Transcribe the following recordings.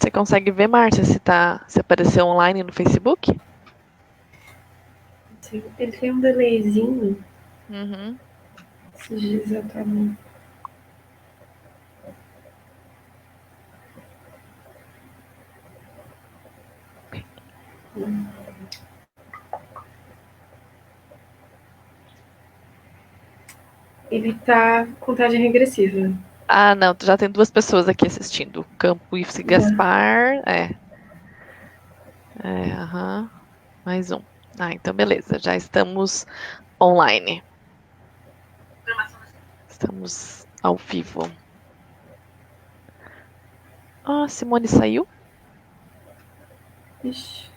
Você consegue ver, Márcia, se apareceu online no Facebook? Ele tem um delayzinho. Uhum. Esses dias eu tava... Ele tá contagem regressiva. Ah, não, já tem 2 pessoas aqui assistindo. Campo e Gaspar, aham. Mais um. Ah, então beleza, já estamos online. Estamos ao vivo. Ah, Simone saiu? Ixi.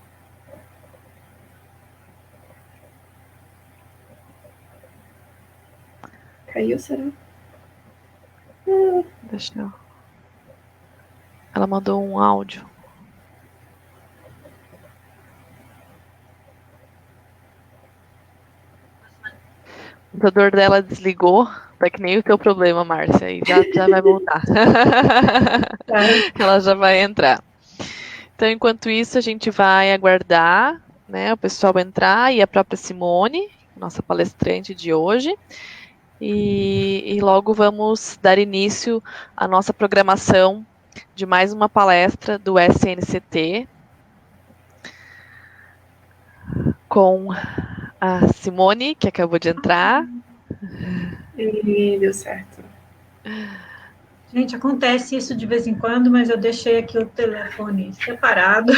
Caiu, será? Deixa eu... Ela mandou um áudio. O computador dela desligou. Tá que nem o teu problema, Márcia. Aí já vai voltar. Ela já vai entrar. Então, enquanto isso, a gente vai aguardar, né, o pessoal entrar e a própria Simone, nossa palestrante de hoje. E logo vamos dar início à nossa programação de mais uma palestra do SNCT com a Simone, que acabou de entrar. E deu certo. Gente, acontece isso de vez em quando, mas eu deixei aqui o telefone separado.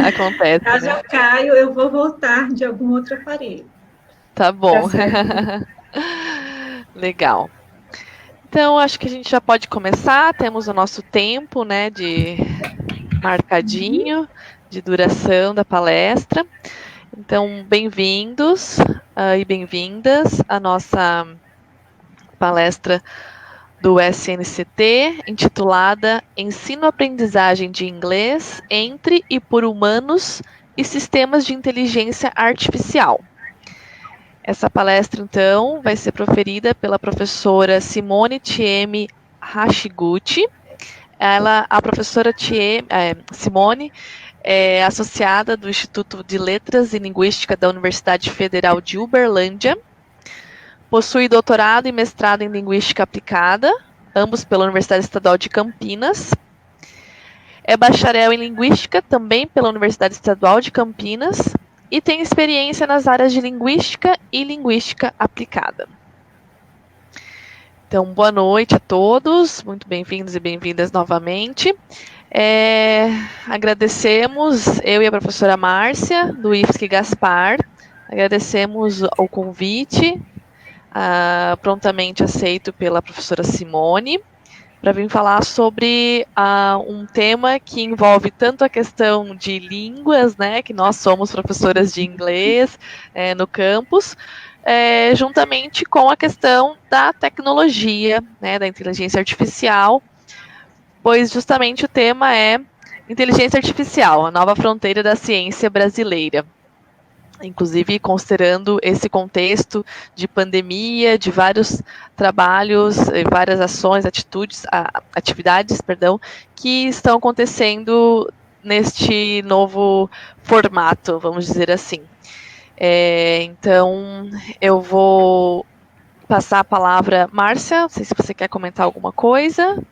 Acontece, Caso eu caio, eu vou voltar de algum outro aparelho. Tá bom. Tá Legal. Então, acho que a gente já pode começar. Temos o nosso tempo, né, de marcadinho, de duração da palestra. Então, bem-vindos e bem-vindas à nossa palestra do SNCT, intitulada Ensino-Aprendizagem de Inglês entre e por Humanos e Sistemas de Inteligência Artificial. Essa palestra, então, vai ser proferida pela professora Simone Thieme Hashiguchi. A professora Simone é associada do Instituto de Letras e Linguística da Universidade Federal de Uberlândia. Possui doutorado e mestrado em Linguística Aplicada, ambos pela Universidade Estadual de Campinas. É bacharel em Linguística, também pela Universidade Estadual de Campinas. E tem experiência nas áreas de Linguística e Linguística Aplicada. Então, boa noite a todos, muito bem-vindos e bem-vindas novamente. Agradecemos, eu e a professora Márcia, do IFSC Gaspar, agradecemos o convite, prontamente aceito pela professora Simone, para vir falar sobre um tema que envolve tanto a questão de línguas, né, que nós somos professoras de inglês no campus, juntamente com a questão da tecnologia, né, da inteligência artificial, pois justamente o tema é inteligência artificial, a nova fronteira da ciência brasileira. Inclusive considerando esse contexto de pandemia, de vários trabalhos, várias ações, atividades, que estão acontecendo neste novo formato, vamos dizer assim. Então, eu vou passar a palavra, Márcia, não sei se você quer comentar alguma coisa.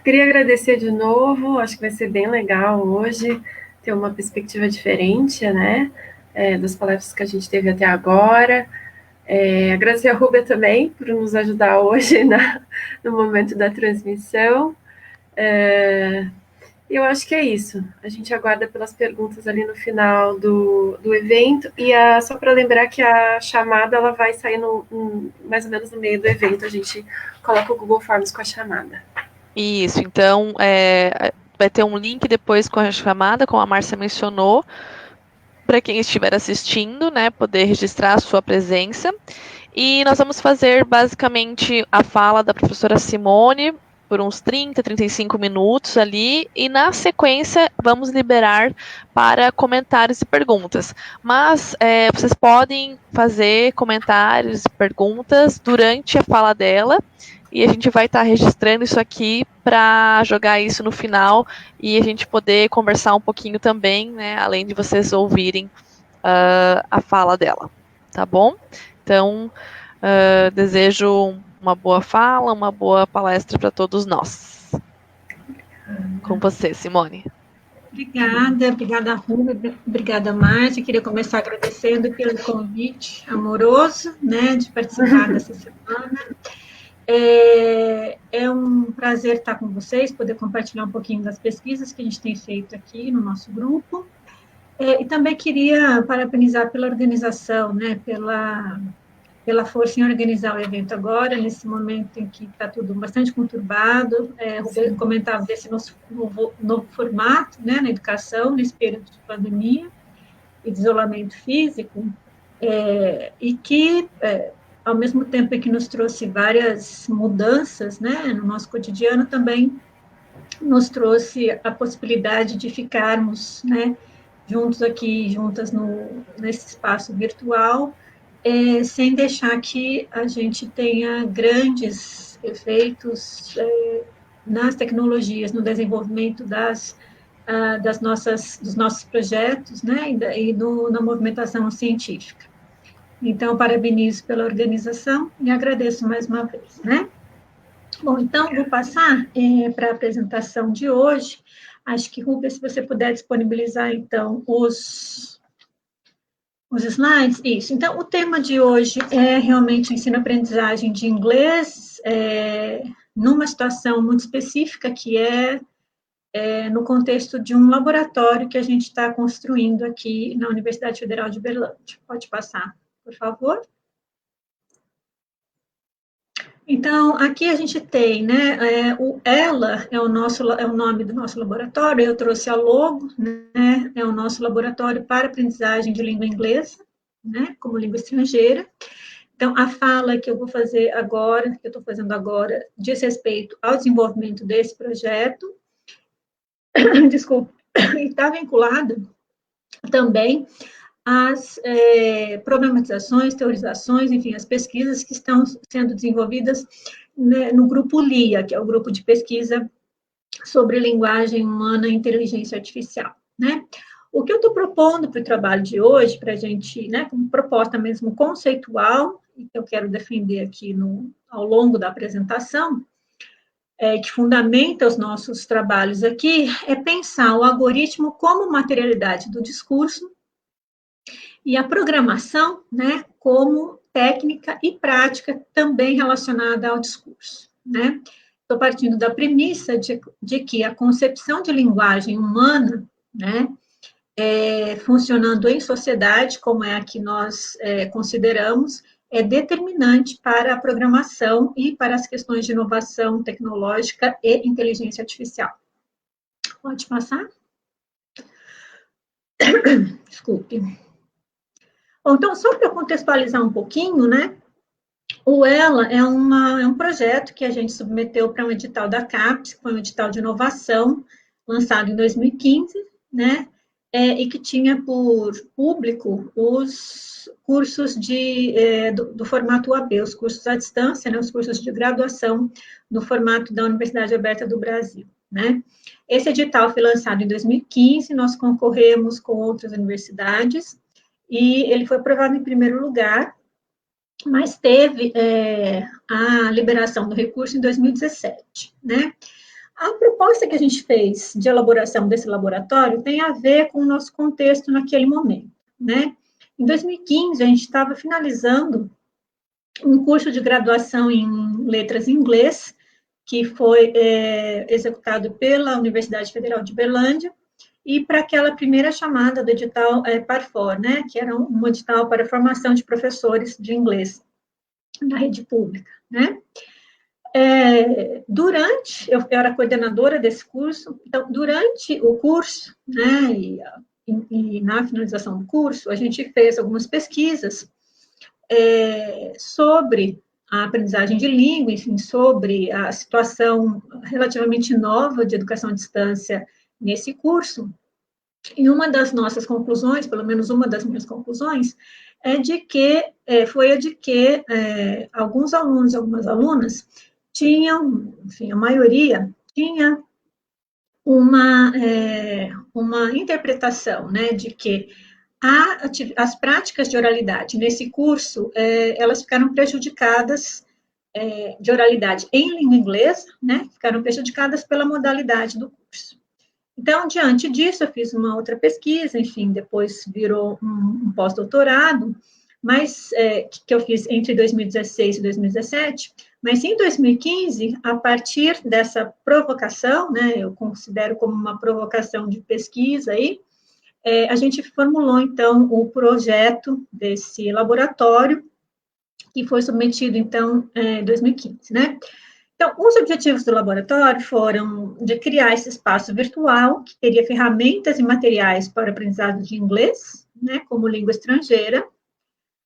Queria agradecer de novo, acho que vai ser bem legal hoje ter uma perspectiva diferente, né, das palestras que a gente teve até agora. Agradecer a Rúbia também por nos ajudar hoje no momento da transmissão. Eu acho que é isso. A gente aguarda pelas perguntas ali no final do evento. E só para lembrar que a chamada ela vai sair mais ou menos no meio do evento. A gente coloca o Google Forms com a chamada. Isso, então vai ter um link depois com a chamada, como a Márcia mencionou, para quem estiver assistindo, né, poder registrar a sua presença. E nós vamos fazer basicamente a fala da professora Simone, por uns 30, 35 minutos ali, e na sequência vamos liberar para comentários e perguntas. Mas vocês podem fazer comentários e perguntas durante a fala dela, e a gente vai estar registrando isso aqui para jogar isso no final e a gente poder conversar um pouquinho também, né, além de vocês ouvirem a fala dela, tá bom? Então, desejo uma boa fala, uma boa palestra para todos nós. Com você, Simone. Obrigada, Rubem, obrigada, Márcia. Queria começar agradecendo pelo convite amoroso, né, de participar dessa semana. É um prazer estar com vocês, poder compartilhar um pouquinho das pesquisas que a gente tem feito aqui no nosso grupo. E também queria parabenizar pela organização, né, pela força em organizar o evento agora, nesse momento em que está tudo bastante conturbado. Rubem comentava desse novo formato, né, na educação, nesse período de pandemia e de isolamento físico, e que, ao mesmo tempo que nos trouxe várias mudanças, né, no nosso cotidiano, também nos trouxe a possibilidade de ficarmos, né, juntas nesse espaço virtual, sem deixar que a gente tenha grandes efeitos nas tecnologias, no desenvolvimento dos nossos projetos, né, e na movimentação científica. Então, parabenizo pela organização e agradeço mais uma vez, né? Bom, então, vou passar para a apresentação de hoje. Acho que, Rubens, se você puder disponibilizar, então, os slides. Isso. Então, o tema de hoje é realmente ensino-aprendizagem de inglês, numa situação muito específica, que no contexto de um laboratório que a gente está construindo aqui na Universidade Federal de Uberlândia. Pode passar, por favor. Então, aqui a gente tem, né, o ELA é o nome do nosso laboratório, eu trouxe a logo, né, é o nosso laboratório para aprendizagem de língua inglesa, né, como língua estrangeira. Então, a fala que eu vou fazer agora, que eu estou fazendo agora, diz respeito ao desenvolvimento desse projeto, desculpa, e está vinculada também as problematizações, teorizações, enfim, as pesquisas que estão sendo desenvolvidas, né, no grupo LIA, que é o grupo de pesquisa sobre linguagem humana e inteligência artificial, né? O que eu estou propondo para o trabalho de hoje, para a gente, né, como proposta mesmo conceitual, e que eu quero defender aqui ao longo da apresentação, que fundamenta os nossos trabalhos aqui, é pensar o algoritmo como materialidade do discurso, e a programação, né, como técnica e prática também relacionada ao discurso, né? Estou partindo da premissa de que a concepção de linguagem humana, né, funcionando em sociedade, como é a que nós consideramos, é determinante para a programação e para as questões de inovação tecnológica e inteligência artificial. Pode passar? Desculpe. Bom, então, só para contextualizar um pouquinho, né, o ELA é um projeto que a gente submeteu para um edital da CAPES, que foi um edital de inovação, lançado em 2015, né, e que tinha por público os cursos do formato UAB, os cursos à distância, né, os cursos de graduação no formato da Universidade Aberta do Brasil, né. Esse edital foi lançado em 2015, nós concorremos com outras universidades, e ele foi aprovado em primeiro lugar, mas teve a liberação do recurso em 2017, né? A proposta que a gente fez de elaboração desse laboratório tem a ver com o nosso contexto naquele momento, né? Em 2015, a gente estava finalizando um curso de graduação em letras em inglês, que foi executado pela Universidade Federal de Uberlândia, e para aquela primeira chamada do edital PARFOR, né, que era um edital para formação de professores de inglês na rede pública, né. Eu era coordenadora desse curso, então, durante o curso, né, e na finalização do curso, a gente fez algumas pesquisas sobre a aprendizagem de língua, enfim, sobre a situação relativamente nova de educação à distância nesse curso. E uma das nossas conclusões, pelo menos uma das minhas conclusões, foi a de que alguns alunos e algumas alunas tinham, enfim, a maioria tinha uma interpretação, né, de que as práticas de oralidade nesse curso, elas ficaram prejudicadas, de oralidade em língua inglesa, né, ficaram prejudicadas pela modalidade do curso. Então, diante disso, eu fiz uma outra pesquisa, enfim, depois virou um pós-doutorado, mas que eu fiz entre 2016 e 2017, mas em 2015, a partir dessa provocação, né, eu considero como uma provocação de pesquisa aí, a gente formulou, então, o projeto desse laboratório, que foi submetido, então, em 2015, né? Então, os objetivos do laboratório foram de criar esse espaço virtual, que teria ferramentas e materiais para o aprendizado de inglês, né, como língua estrangeira,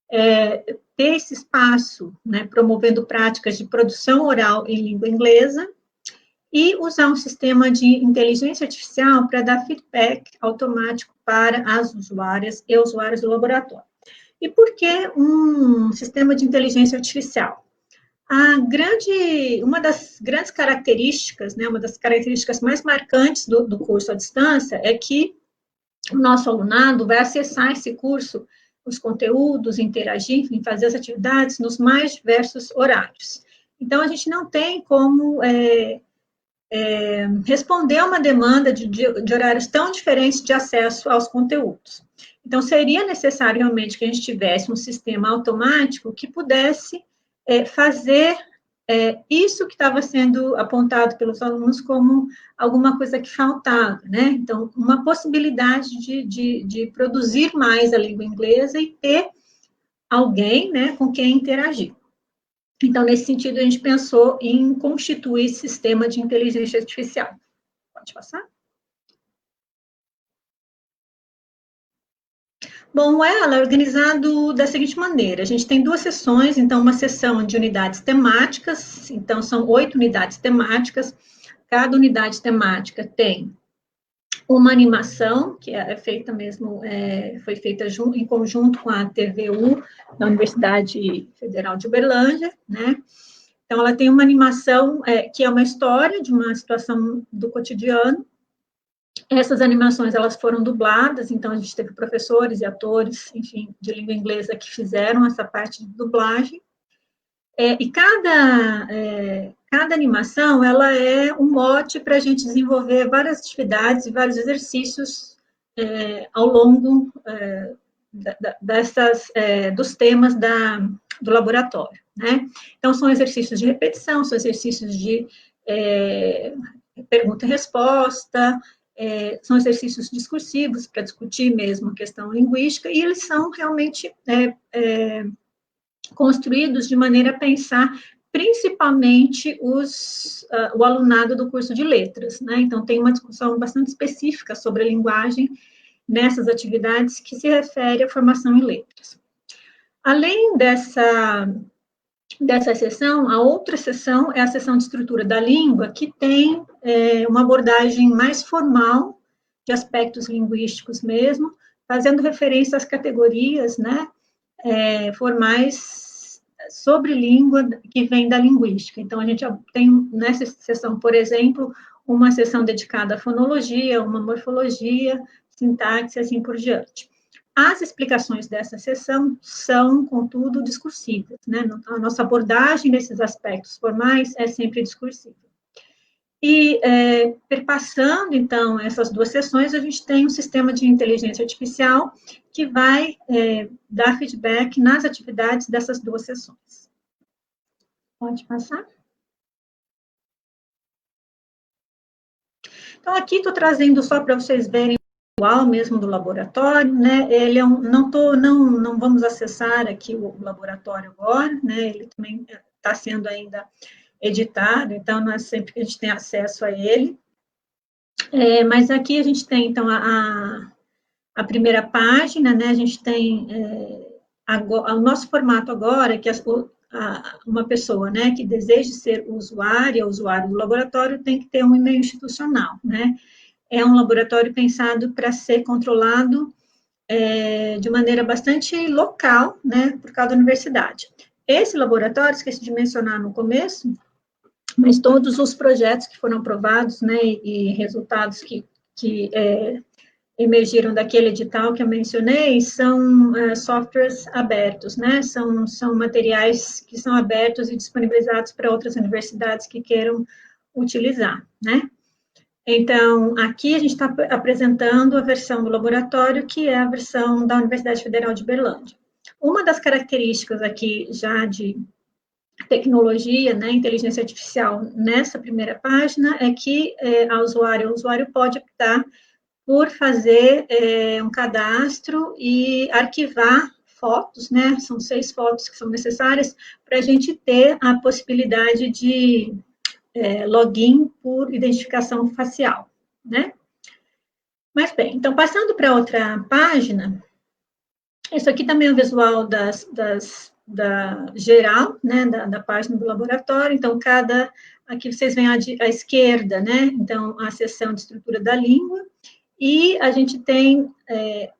ter esse espaço, né, promovendo práticas de produção oral em língua inglesa, e usar um sistema de inteligência artificial para dar feedback automático para as usuárias e usuários do laboratório. E por que um sistema de inteligência artificial? Uma das grandes características, né, uma das características mais marcantes do curso à distância é que o nosso alunado vai acessar esse curso, os conteúdos, interagir, enfim, fazer as atividades nos mais diversos horários. Então, a gente não tem como responder a uma demanda de horários tão diferentes de acesso aos conteúdos. Então, seria necessário realmente que a gente tivesse um sistema automático que pudesse fazer isso que estava sendo apontado pelos alunos como alguma coisa que faltava, né? Então, uma possibilidade de produzir mais a língua inglesa e ter alguém, né, com quem interagir. Então, nesse sentido, a gente pensou em constituir esse sistema de inteligência artificial. Pode passar? Bom, ela é organizado da seguinte maneira: a gente tem 2 sessões, então uma sessão de unidades temáticas, então são 8 unidades temáticas, cada unidade temática tem uma animação, que é feita mesmo, foi feita em conjunto com a TVU, da Universidade Federal de Uberlândia, né? Então, ela tem uma animação que é uma história de uma situação do cotidiano. Essas animações, elas foram dubladas, então a gente teve professores e atores, enfim, de língua inglesa que fizeram essa parte de dublagem. E cada animação, ela é um mote para a gente desenvolver várias atividades e vários exercícios ao longo dos temas do laboratório, né? Então, são exercícios de repetição, são exercícios de pergunta e resposta, são exercícios discursivos para discutir mesmo a questão linguística, e eles são realmente construídos de maneira a pensar principalmente o alunado do curso de letras, né? Então, tem uma discussão bastante específica sobre a linguagem nessas atividades que se refere à formação em letras. Além dessa sessão, a outra sessão é a sessão de estrutura da língua, que tem uma abordagem mais formal de aspectos linguísticos mesmo, fazendo referência às categorias, né, formais sobre língua que vem da linguística. Então, a gente tem nessa sessão, por exemplo, uma sessão dedicada à fonologia, uma morfologia, sintaxe, assim por diante. As explicações dessa sessão são, contudo, discursivas, né? A nossa abordagem nesses aspectos formais é sempre discursiva. E, perpassando, então, essas 2 sessões, a gente tem um sistema de inteligência artificial que vai dar feedback nas atividades dessas 2 sessões. Pode passar? Então, aqui estou trazendo só para vocês verem o visual mesmo do laboratório, né? Ele não vamos acessar aqui o laboratório agora, né? Ele também está sendo ainda editado, então não é sempre que a gente tem acesso a ele. Mas aqui a gente tem, então, a primeira página, né? A gente tem o nosso formato agora, que uma pessoa, né, que deseje ser usuário do laboratório tem que ter um e-mail institucional, né? É um laboratório pensado para ser controlado de maneira bastante local, né, por causa da universidade. Esse laboratório, esqueci de mencionar no começo, mas todos os projetos que foram aprovados, né, e resultados que emergiram daquele edital que eu mencionei são softwares abertos, né? São materiais que são abertos e disponibilizados para outras universidades que queiram utilizar, né? Então, aqui a gente está apresentando a versão do laboratório, que é a versão da Universidade Federal de Berlândia. Uma das características aqui já de tecnologia, né, inteligência artificial, nessa primeira página, é que o usuário pode optar por fazer um cadastro e arquivar fotos, né? São 6 fotos que são necessárias para a gente ter a possibilidade de login por identificação facial, né? Mas bem, então passando para outra página, isso aqui também é o visual da geral, né? Da página do laboratório. Então aqui vocês veem à esquerda, né? Então a seção de estrutura da língua. E a gente tem,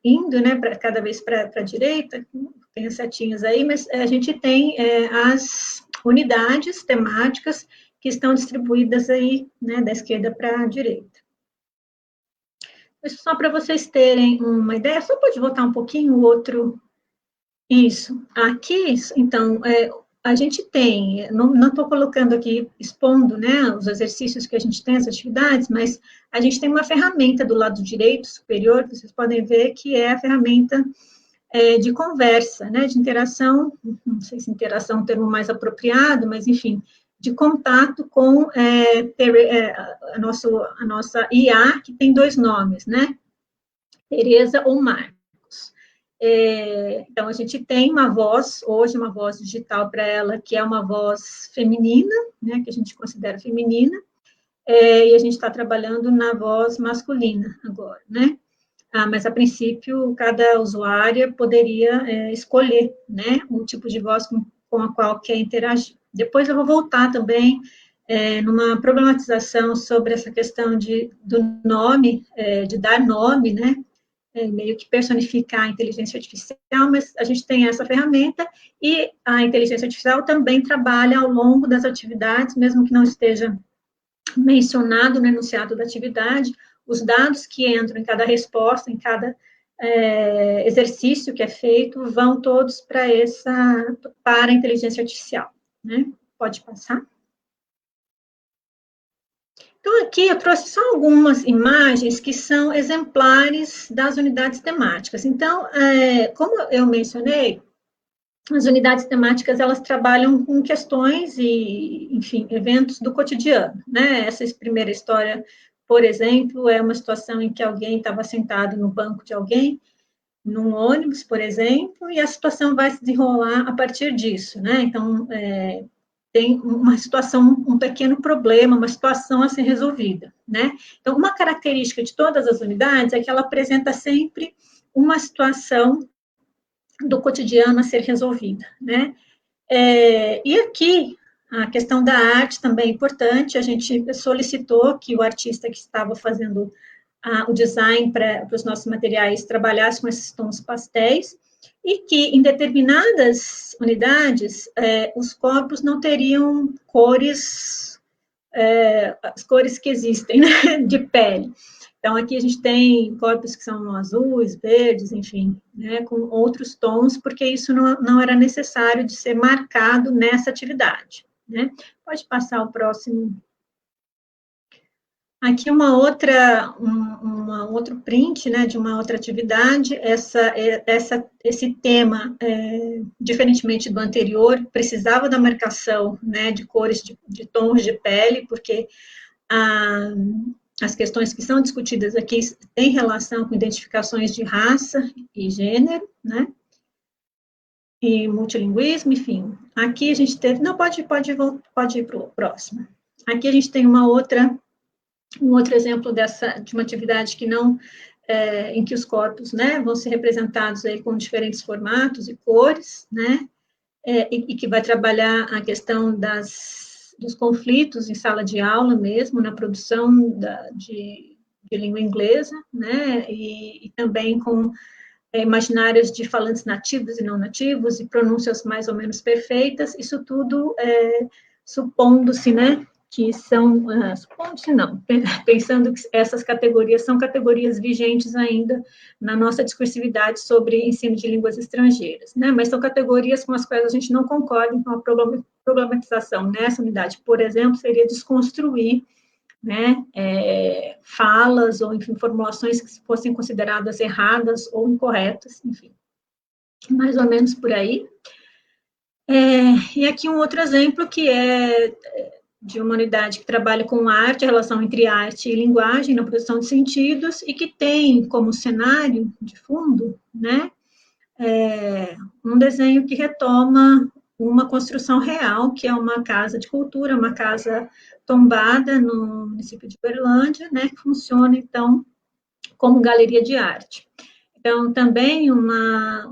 indo, né, cada vez para a direita, tem as setinhas aí, mas a gente tem as unidades temáticas que estão distribuídas aí, né, da esquerda para a direita. Isso só para vocês terem uma ideia, só pode voltar um pouquinho o outro. Isso. Aqui, então, a gente tem, não estou colocando aqui, expondo, né, os exercícios que a gente tem, as atividades, mas a gente tem uma ferramenta do lado direito superior, vocês podem ver que é a ferramenta de conversa, né, de interação, não sei se interação é um termo mais apropriado, mas, enfim, de contato com a nossa IA, que tem 2 nomes, né, Tereza ou Marcos. Então, a gente tem uma voz, hoje, uma voz digital para ela, que é uma voz feminina, né, que a gente considera feminina, e a gente está trabalhando na voz masculina agora, né? Mas, a princípio, cada usuária poderia escolher, né, o tipo de voz com a qual quer interagir. Depois eu vou voltar também numa problematização sobre essa questão do nome, de dar nome, né, meio que personificar a inteligência artificial, mas a gente tem essa ferramenta e a inteligência artificial também trabalha ao longo das atividades, mesmo que não esteja mencionado no enunciado da atividade, os dados que entram em cada resposta, em cada exercício que é feito, vão todos para a inteligência artificial, né? Pode passar. Então, aqui eu trouxe só algumas imagens que são exemplares das unidades temáticas. Então, como eu mencionei, as unidades temáticas, elas trabalham com questões e, enfim, eventos do cotidiano, né? Essa primeira história, por exemplo, é uma situação em que alguém estava sentado no banco de alguém, num ônibus, por exemplo, e a situação vai se desenrolar a partir disso, né? Então, tem uma situação, um pequeno problema, uma situação a ser resolvida, né? Então, uma característica de todas as unidades é que ela apresenta sempre uma situação do cotidiano a ser resolvida, né? E aqui, a questão da arte também é importante, a gente solicitou que o artista que estava fazendo o design para os nossos materiais trabalhasse com esses tons pastéis, e que em determinadas unidades os corpos não teriam cores, as cores que existem, né, de pele. Então, aqui a gente tem corpos que são azuis, verdes, enfim, né, com outros tons, porque isso não era necessário de ser marcado nessa atividade, né. Pode passar o próximo. Aqui um outro print, né, de uma outra atividade. Esse tema, diferentemente do anterior, precisava da marcação, né, de cores, de tons de pele, porque as questões que são discutidas aqui têm relação com identificações de raça e gênero, né, e multilinguismo, enfim. Aqui a gente teve... Não, pode ir para o próximo. Aqui a gente tem um outro exemplo de uma atividade que em que os corpos, né, vão ser representados aí com diferentes formatos e cores, né, e que vai trabalhar a questão dos conflitos em sala de aula mesmo, na produção de língua inglesa, né, e também com imaginários de falantes nativos e não nativos, e pronúncias mais ou menos perfeitas, isso tudo supondo-se, né, que são, supondo-se não, pensando que essas categorias são categorias vigentes ainda na nossa discursividade sobre ensino de línguas estrangeiras, né, mas são categorias com as quais a gente não concorda, então a problematização nessa unidade, por exemplo, seria desconstruir, né, falas ou, enfim, formulações que fossem consideradas erradas ou incorretas, enfim, mais ou menos por aí. E aqui um outro exemplo que é de uma unidade que trabalha com arte, a relação entre arte e linguagem na produção de sentidos, e que tem como cenário de fundo, né, um desenho que retoma uma construção real, que é uma casa de cultura, uma casa tombada no município de Uberlândia, né, que funciona, então, como galeria de arte. Então, também uma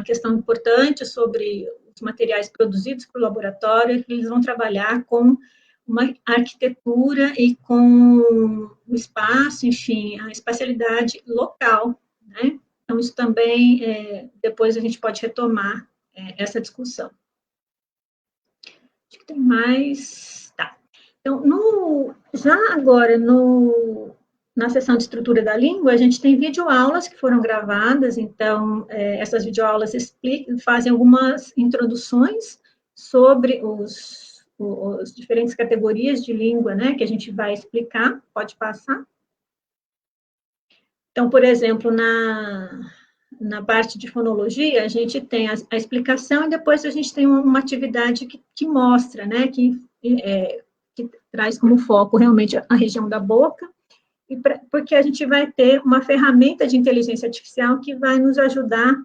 questão importante sobre os materiais produzidos para o laboratório, que eles vão trabalhar com uma arquitetura e com o espaço, enfim, a espacialidade local, né? Então, isso também, depois a gente pode retomar essa discussão. Acho que tem mais... Tá. Então, já agora, na seção de estrutura da língua, a gente tem videoaulas que foram gravadas, então, essas videoaulas fazem algumas introduções sobre os diferentes categorias de língua, né, que a gente vai explicar, pode passar. Então, por exemplo, na parte de fonologia, a gente tem a explicação e depois a gente tem uma atividade que mostra, né, que traz como foco realmente a região da boca, porque a gente vai ter uma ferramenta de inteligência artificial que vai nos ajudar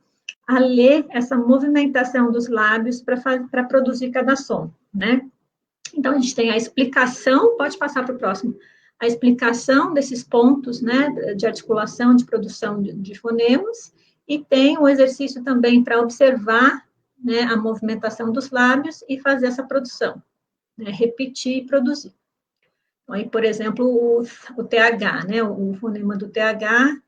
a ler essa movimentação dos lábios para produzir cada som, né? Então, a gente tem a explicação, pode passar para o próximo, a explicação desses pontos, né, de articulação, de produção de fonemas, e tem o exercício também para observar, né, a movimentação dos lábios e fazer essa produção, né, repetir e produzir. Aí, por exemplo, o TH, né, o fonema do TH,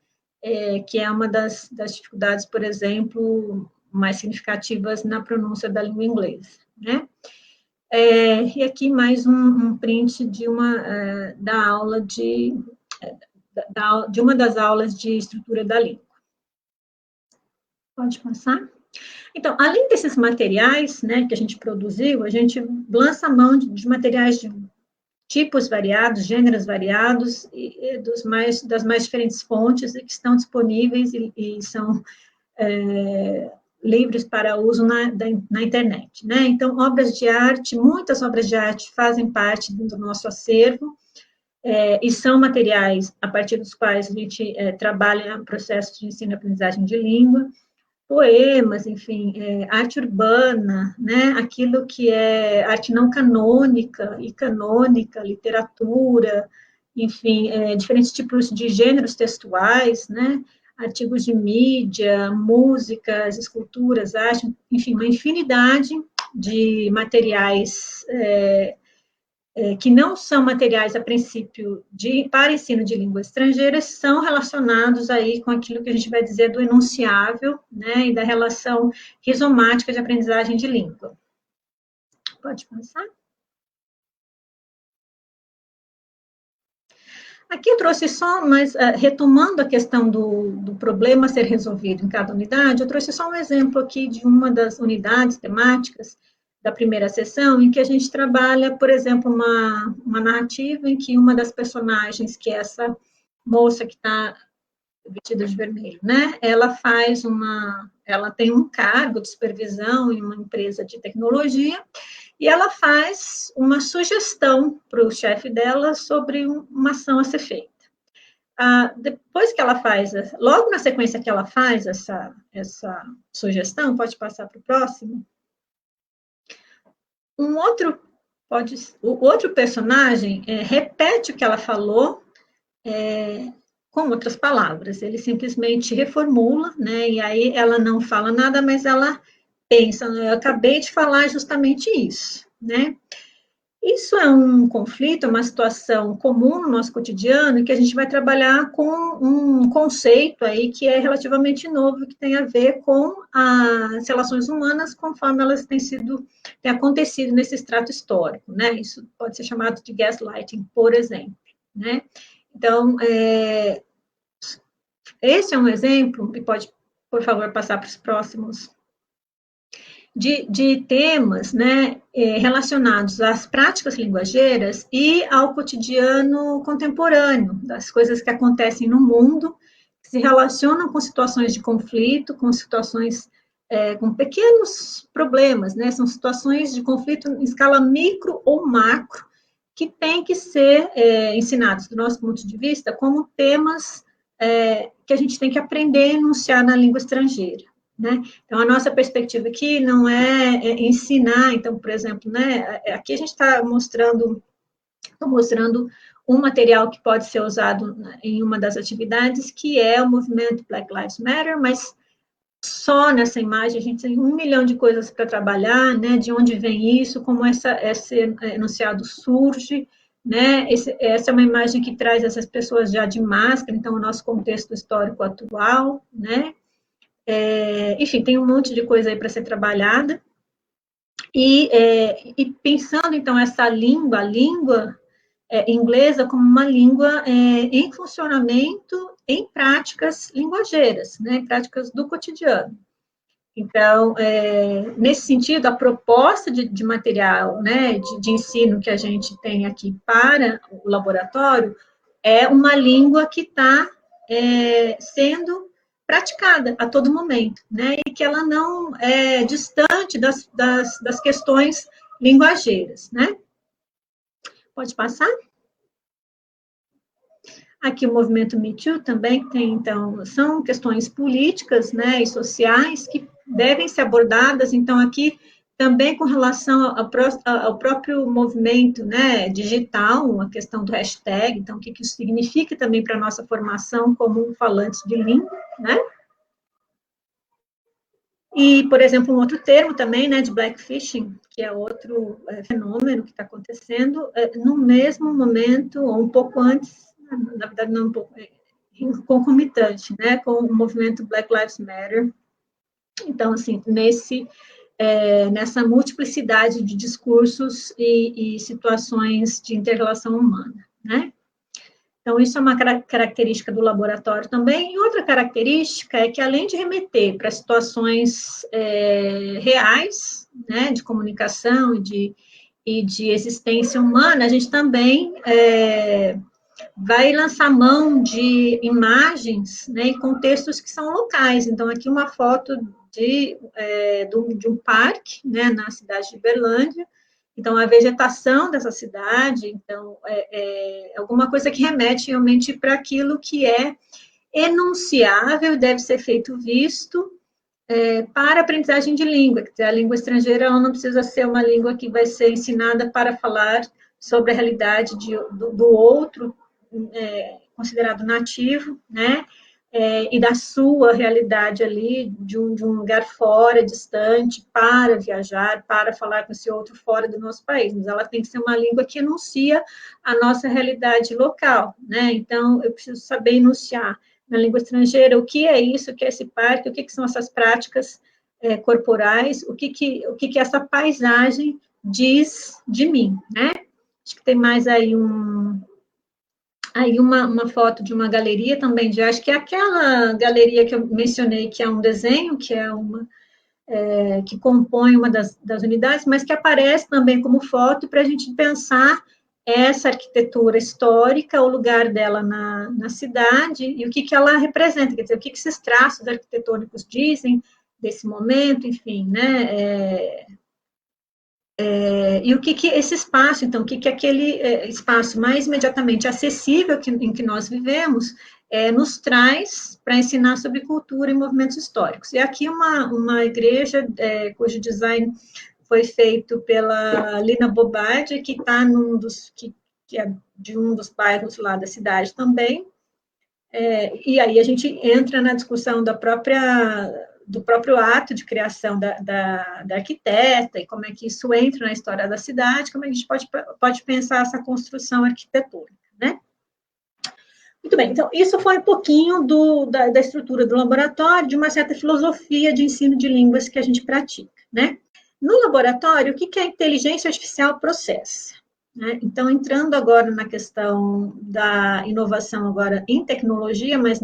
que é uma das dificuldades, por exemplo, mais significativas na pronúncia da língua inglesa, né? E aqui mais um print da aula de uma das aulas de estrutura da língua. Pode passar? Então, além desses materiais, né, que a gente produziu, a gente lança a mão de materiais de tipos variados, gêneros variados, e das mais diferentes fontes que estão disponíveis e são livres para uso na internet, né? Então, obras de arte, muitas obras de arte fazem parte do nosso acervo, e são materiais a partir dos quais a gente trabalha processos de ensino e aprendizagem de língua, poemas, enfim, arte urbana, né, aquilo que é arte não canônica e canônica, literatura, enfim, diferentes tipos de gêneros textuais, né, artigos de mídia, músicas, esculturas, arte, enfim, uma infinidade de materiais que não são materiais, a princípio, para ensino de línguas estrangeiras, são relacionados aí com aquilo que a gente vai dizer do enunciável, né, e da relação rizomática de aprendizagem de língua. Pode passar? Aqui eu trouxe só, mas retomando a questão do problema a ser resolvido em cada unidade, eu trouxe só um exemplo aqui de uma das unidades temáticas da primeira sessão, em que a gente trabalha, por exemplo, uma narrativa em que uma das personagens, que é essa moça que está vestida de vermelho, né, ela tem um cargo de supervisão em uma empresa de tecnologia, e ela faz uma sugestão para o chefe dela sobre uma ação a ser feita. Depois que ela faz, logo na sequência que ela faz essa sugestão, pode passar para o próximo, o outro personagem repete o que ela falou com outras palavras. Ele simplesmente reformula, né? E aí ela não fala nada, mas ela pensa? Eu acabei de falar justamente isso, né? Isso é um conflito, uma situação comum no nosso cotidiano, que a gente vai trabalhar com um conceito aí que é relativamente novo, que tem a ver com as relações humanas conforme elas têm acontecido nesse extrato histórico, né? Isso pode ser chamado de gaslighting, por exemplo, né? Então, esse é um exemplo, e pode, por favor, passar para os próximos, de temas, né, relacionados às práticas linguageiras e ao cotidiano contemporâneo, das coisas que acontecem no mundo, que se relacionam com situações de conflito, com situações com pequenos problemas, né, são situações de conflito em escala micro ou macro, que têm que ser ensinados, do nosso ponto de vista, como temas que a gente tem que aprender a enunciar na língua estrangeira. Né? Então, a nossa perspectiva aqui não é ensinar, então, por exemplo, né, aqui a gente está mostrando um material que pode ser usado em uma das atividades, que é o movimento Black Lives Matter, mas só nessa imagem a gente tem 1 milhão de coisas para trabalhar, né, de onde vem isso, como esse enunciado surge, né, essa é uma imagem que traz essas pessoas já de máscara, então, o nosso contexto histórico atual, né, enfim, tem um monte de coisa aí para ser trabalhada. E pensando, então, essa língua, a língua inglesa como uma língua em funcionamento em práticas linguageiras, né, em práticas do cotidiano. Então, nesse sentido, a proposta de material, né, de ensino que a gente tem aqui para o laboratório é uma língua que está sendo praticada a todo momento, né, e que ela não é distante das questões linguageiras, né. Pode passar? Aqui o movimento Me Too também tem, então, são questões políticas, né, e sociais que devem ser abordadas, então, aqui também com relação ao próprio movimento, né, digital, a questão do hashtag, então, o que isso significa também para a nossa formação como falantes de língua, né? E, por exemplo, um outro termo também, né, de blackfishing, que é outro fenômeno que está acontecendo, no mesmo momento, ou um pouco antes, na verdade, não um pouco, concomitante, né, com o movimento Black Lives Matter. Então, assim, nessa multiplicidade de discursos e situações de inter-relação humana, né? Então, isso é uma característica do laboratório também. E outra característica é que, além de remeter para situações reais, né, de comunicação e de existência humana, a gente também vai lançar mão de imagens, né, e contextos que são locais. Então, aqui uma foto de um parque, né, na cidade de Berlândia. Então, a vegetação dessa cidade, então, alguma coisa que remete realmente para aquilo que é enunciável, deve ser feito visto para aprendizagem de língua. Quer dizer, a língua estrangeira ela não precisa ser uma língua que vai ser ensinada para falar sobre a realidade do outro, considerado nativo, né? E da sua realidade ali, de um lugar fora, distante, para viajar, para falar com esse outro fora do nosso país. Mas ela tem que ser uma língua que enuncia a nossa realidade local, né? Então, eu preciso saber enunciar na língua estrangeira o que é isso, o que é esse parque, o que são essas práticas corporais, o que essa paisagem diz de mim, né? Acho que tem mais aí uma foto de uma galeria também de arte, que é aquela galeria que eu mencionei, que é um desenho, que é que compõe uma das unidades, mas que aparece também como foto para a gente pensar essa arquitetura histórica, o lugar dela na cidade e o que ela representa, quer dizer, o que esses traços arquitetônicos dizem desse momento, enfim, né? E o que esse espaço, então, o que aquele espaço mais imediatamente acessível em que nós vivemos nos traz para ensinar sobre cultura e movimentos históricos. E aqui uma igreja cujo design foi feito pela Lina Bobardi, que está que é de um dos bairros lá da cidade também. E aí a gente entra na discussão da própria do próprio ato de criação da arquiteta, e como é que isso entra na história da cidade, como é que a gente pode pensar essa construção arquitetônica, né? Muito bem, então, isso foi um pouquinho da estrutura do laboratório, de uma certa filosofia de ensino de línguas que a gente pratica, né? No laboratório, o que a inteligência artificial processa? Né? Então, entrando agora na questão da inovação agora em tecnologia, mas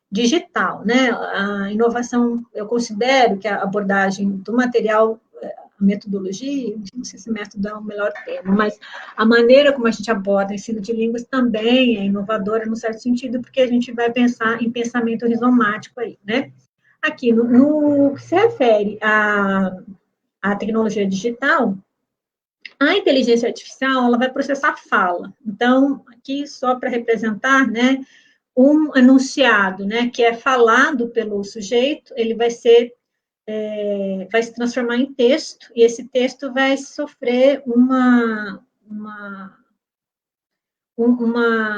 digital, né? A inovação, eu considero que a abordagem do material, a metodologia, não sei se método é o melhor termo, mas a maneira como a gente aborda o ensino de línguas também é inovadora, no certo sentido, porque a gente vai pensar em pensamento rizomático aí, né? Aqui, no que se refere à tecnologia digital, a inteligência artificial, ela vai processar fala. Então, aqui, só para representar, né, um enunciado, né, que é falado pelo sujeito, ele vai se transformar em texto, e esse texto vai sofrer uma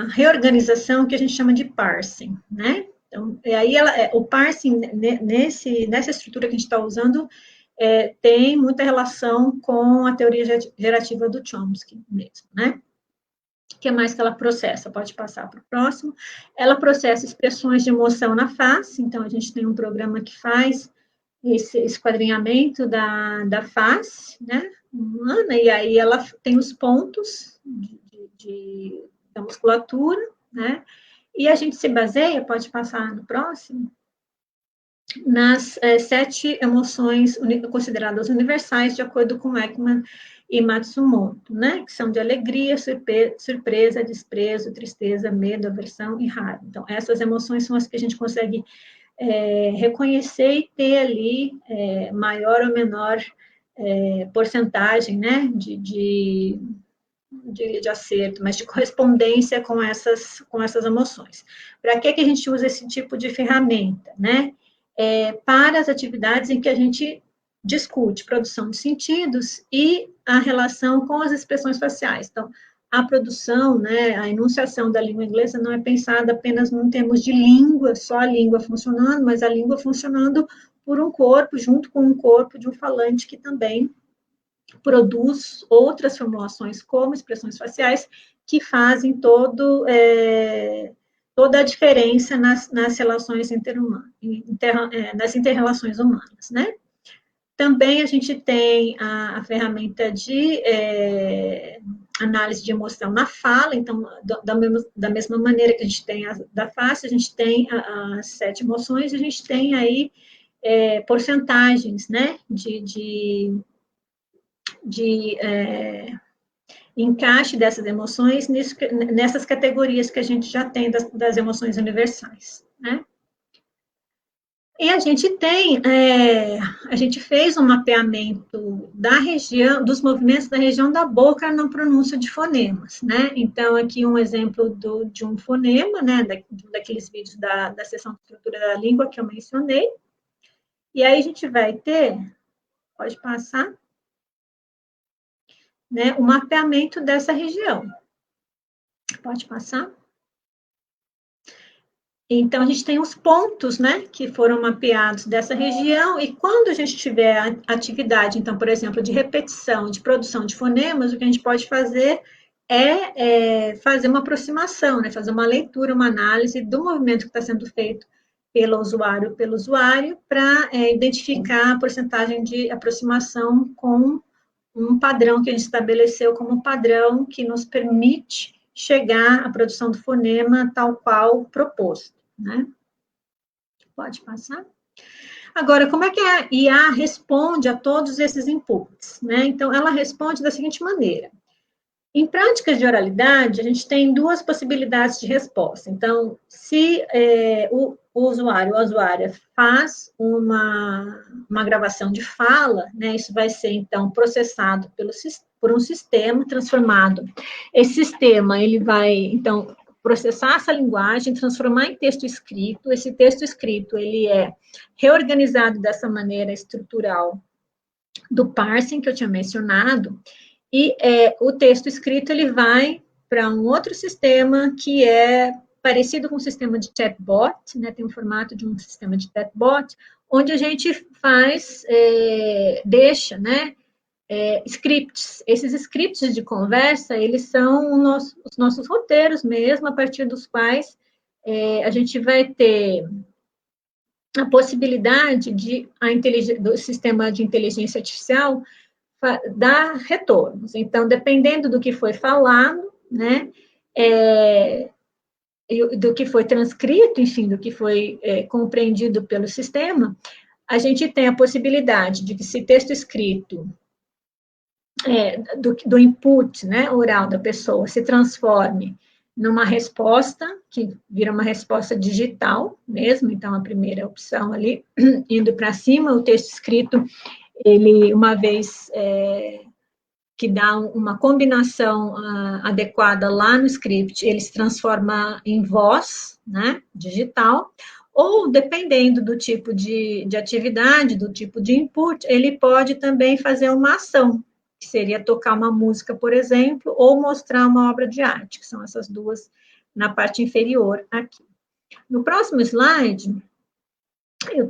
reorganização que a gente chama de parsing, né? Então, aí o parsing, nessa estrutura que a gente está usando, tem muita relação com a teoria gerativa do Chomsky mesmo, né? O que mais que ela processa? Pode passar para o próximo. Ela processa expressões de emoção na face, então a gente tem um programa que faz esse esquadrinhamento da face, né, humana, e aí ela tem os pontos da musculatura, né, e a gente se baseia, pode passar no próximo, nas 7 emoções consideradas universais, de acordo com Ekman e Matsumoto, né, que são de alegria, surpresa, desprezo, tristeza, medo, aversão e raiva. Então, essas emoções são as que a gente consegue reconhecer e ter ali maior ou menor porcentagem, né, de acerto, mas de correspondência com essas emoções. Para que a gente usa esse tipo de ferramenta, né? Para as atividades em que a gente discute produção de sentidos e a relação com as expressões faciais. Então, a produção, né, a enunciação da língua inglesa não é pensada apenas em termos de língua, só a língua funcionando, mas a língua funcionando por um corpo, junto com um corpo de um falante que também produz outras formulações, como expressões faciais, que fazem toda a diferença nas relações nas inter-relações humanas, né? Também a gente tem a ferramenta de análise de emoção na fala, então, da mesma maneira que a gente tem da face, a gente tem as 7 emoções, a gente tem aí porcentagens, né, de encaixe dessas emoções nessas categorias que a gente já tem das emoções universais, né? E a gente fez um mapeamento da região, dos movimentos da região da boca na pronúncia de fonemas, né? Então, aqui um exemplo de um fonema, né? Daqueles vídeos da seção de estrutura da língua que eu mencionei. E aí a gente vai ter, pode passar, né? O mapeamento dessa região. Pode passar. Então, a gente tem os pontos, né, que foram mapeados dessa região, e quando a gente tiver atividade, então, por exemplo, de repetição, de produção de fonemas, o que a gente pode fazer é fazer uma aproximação, né, fazer uma leitura, uma análise do movimento que está sendo feito pelo usuário, para identificar a porcentagem de aproximação com um padrão que a gente estabeleceu como padrão que nos permite chegar à produção do fonema tal qual proposto, né? Pode passar. Agora, como é que a IA responde a todos esses inputs, né? Então, ela responde da seguinte maneira. Em práticas de oralidade, a gente tem 2 possibilidades de resposta. Então, se o usuário ou a usuária faz uma gravação de fala, né, isso vai ser, então, processado por um sistema transformado. Esse sistema, ele vai, então, processar essa linguagem, transformar em texto escrito. Esse texto escrito, ele é reorganizado dessa maneira estrutural do parsing que eu tinha mencionado, e o texto escrito, ele vai para um outro sistema que é parecido com um sistema de chatbot, né, tem um formato de um sistema de chatbot, onde a gente faz, deixa, né, scripts. Esses scripts de conversa, eles são os nossos roteiros mesmo, a partir dos quais a gente vai ter a possibilidade de do sistema de inteligência artificial dar retornos. Então, dependendo do que foi falado, né, do que foi transcrito, enfim, do que foi compreendido pelo sistema, a gente tem a possibilidade de que esse texto escrito do input, né, oral da pessoa se transforme numa resposta, que vira uma resposta digital mesmo, então a primeira opção ali, indo para cima, o texto escrito, ele, uma vez que dá uma combinação adequada lá no script, ele se transforma em voz, né, digital, ou dependendo do tipo de atividade, do tipo de input, ele pode também fazer uma ação, que seria tocar uma música, por exemplo, ou mostrar uma obra de arte, que são essas duas na parte inferior aqui. No próximo slide, eu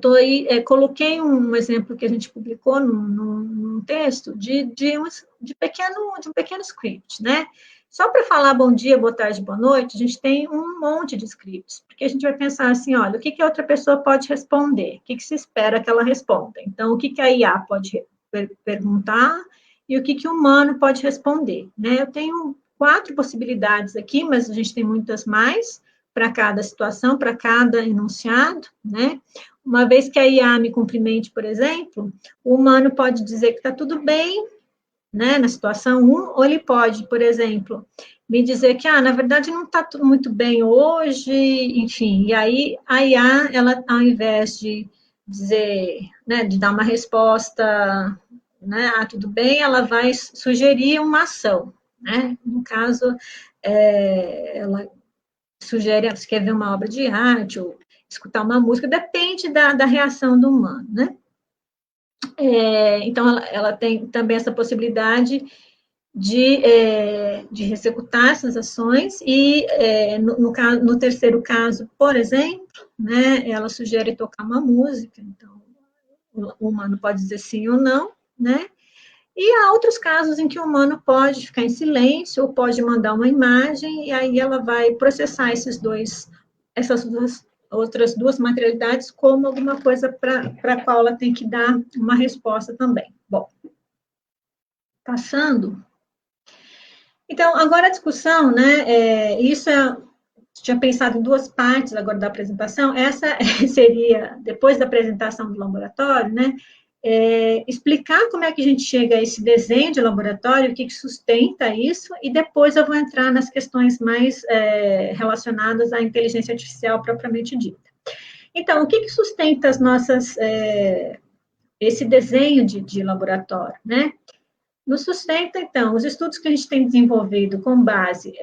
coloquei um exemplo que a gente publicou num texto de um pequeno script, né? Só para falar bom dia, boa tarde, boa noite, a gente tem um monte de scripts, porque a gente vai pensar assim, olha, o que a outra pessoa pode responder? O que se espera que ela responda? Então, o que a IA pode perguntar e o que o humano pode responder, né? Eu tenho 4 possibilidades aqui, mas a gente tem muitas mais para cada situação, para cada enunciado, né? Uma vez que a IA me cumprimente, por exemplo, o humano pode dizer que está tudo bem, né, na situação 1, ou ele pode, por exemplo, me dizer que, na verdade, não está tudo muito bem hoje, enfim, e aí a IA, ela, ao invés de dizer, né, de dar uma resposta, né, tudo bem, ela vai sugerir uma ação, né, no caso, ela sugere, você quer ver uma obra de arte, ou escutar uma música, depende da reação do humano, né? Então, ela tem também essa possibilidade de executar essas ações, e no terceiro caso, por exemplo, né, ela sugere tocar uma música, então, o humano pode dizer sim ou não, né? E há outros casos em que o humano pode ficar em silêncio, ou pode mandar uma imagem, e aí ela vai processar essas outras duas materialidades como alguma coisa para a qual ela tem que dar uma resposta também. Bom, passando. Então, agora a discussão, né, tinha pensado em 2 partes agora da apresentação, essa seria, depois da apresentação do laboratório, né, explicar como é que a gente chega a esse desenho de laboratório, o que sustenta isso, e depois eu vou entrar nas questões mais relacionadas à inteligência artificial propriamente dita. Então, o que sustenta esse desenho de laboratório, né? Nos sustenta, então, os estudos que a gente tem desenvolvido com base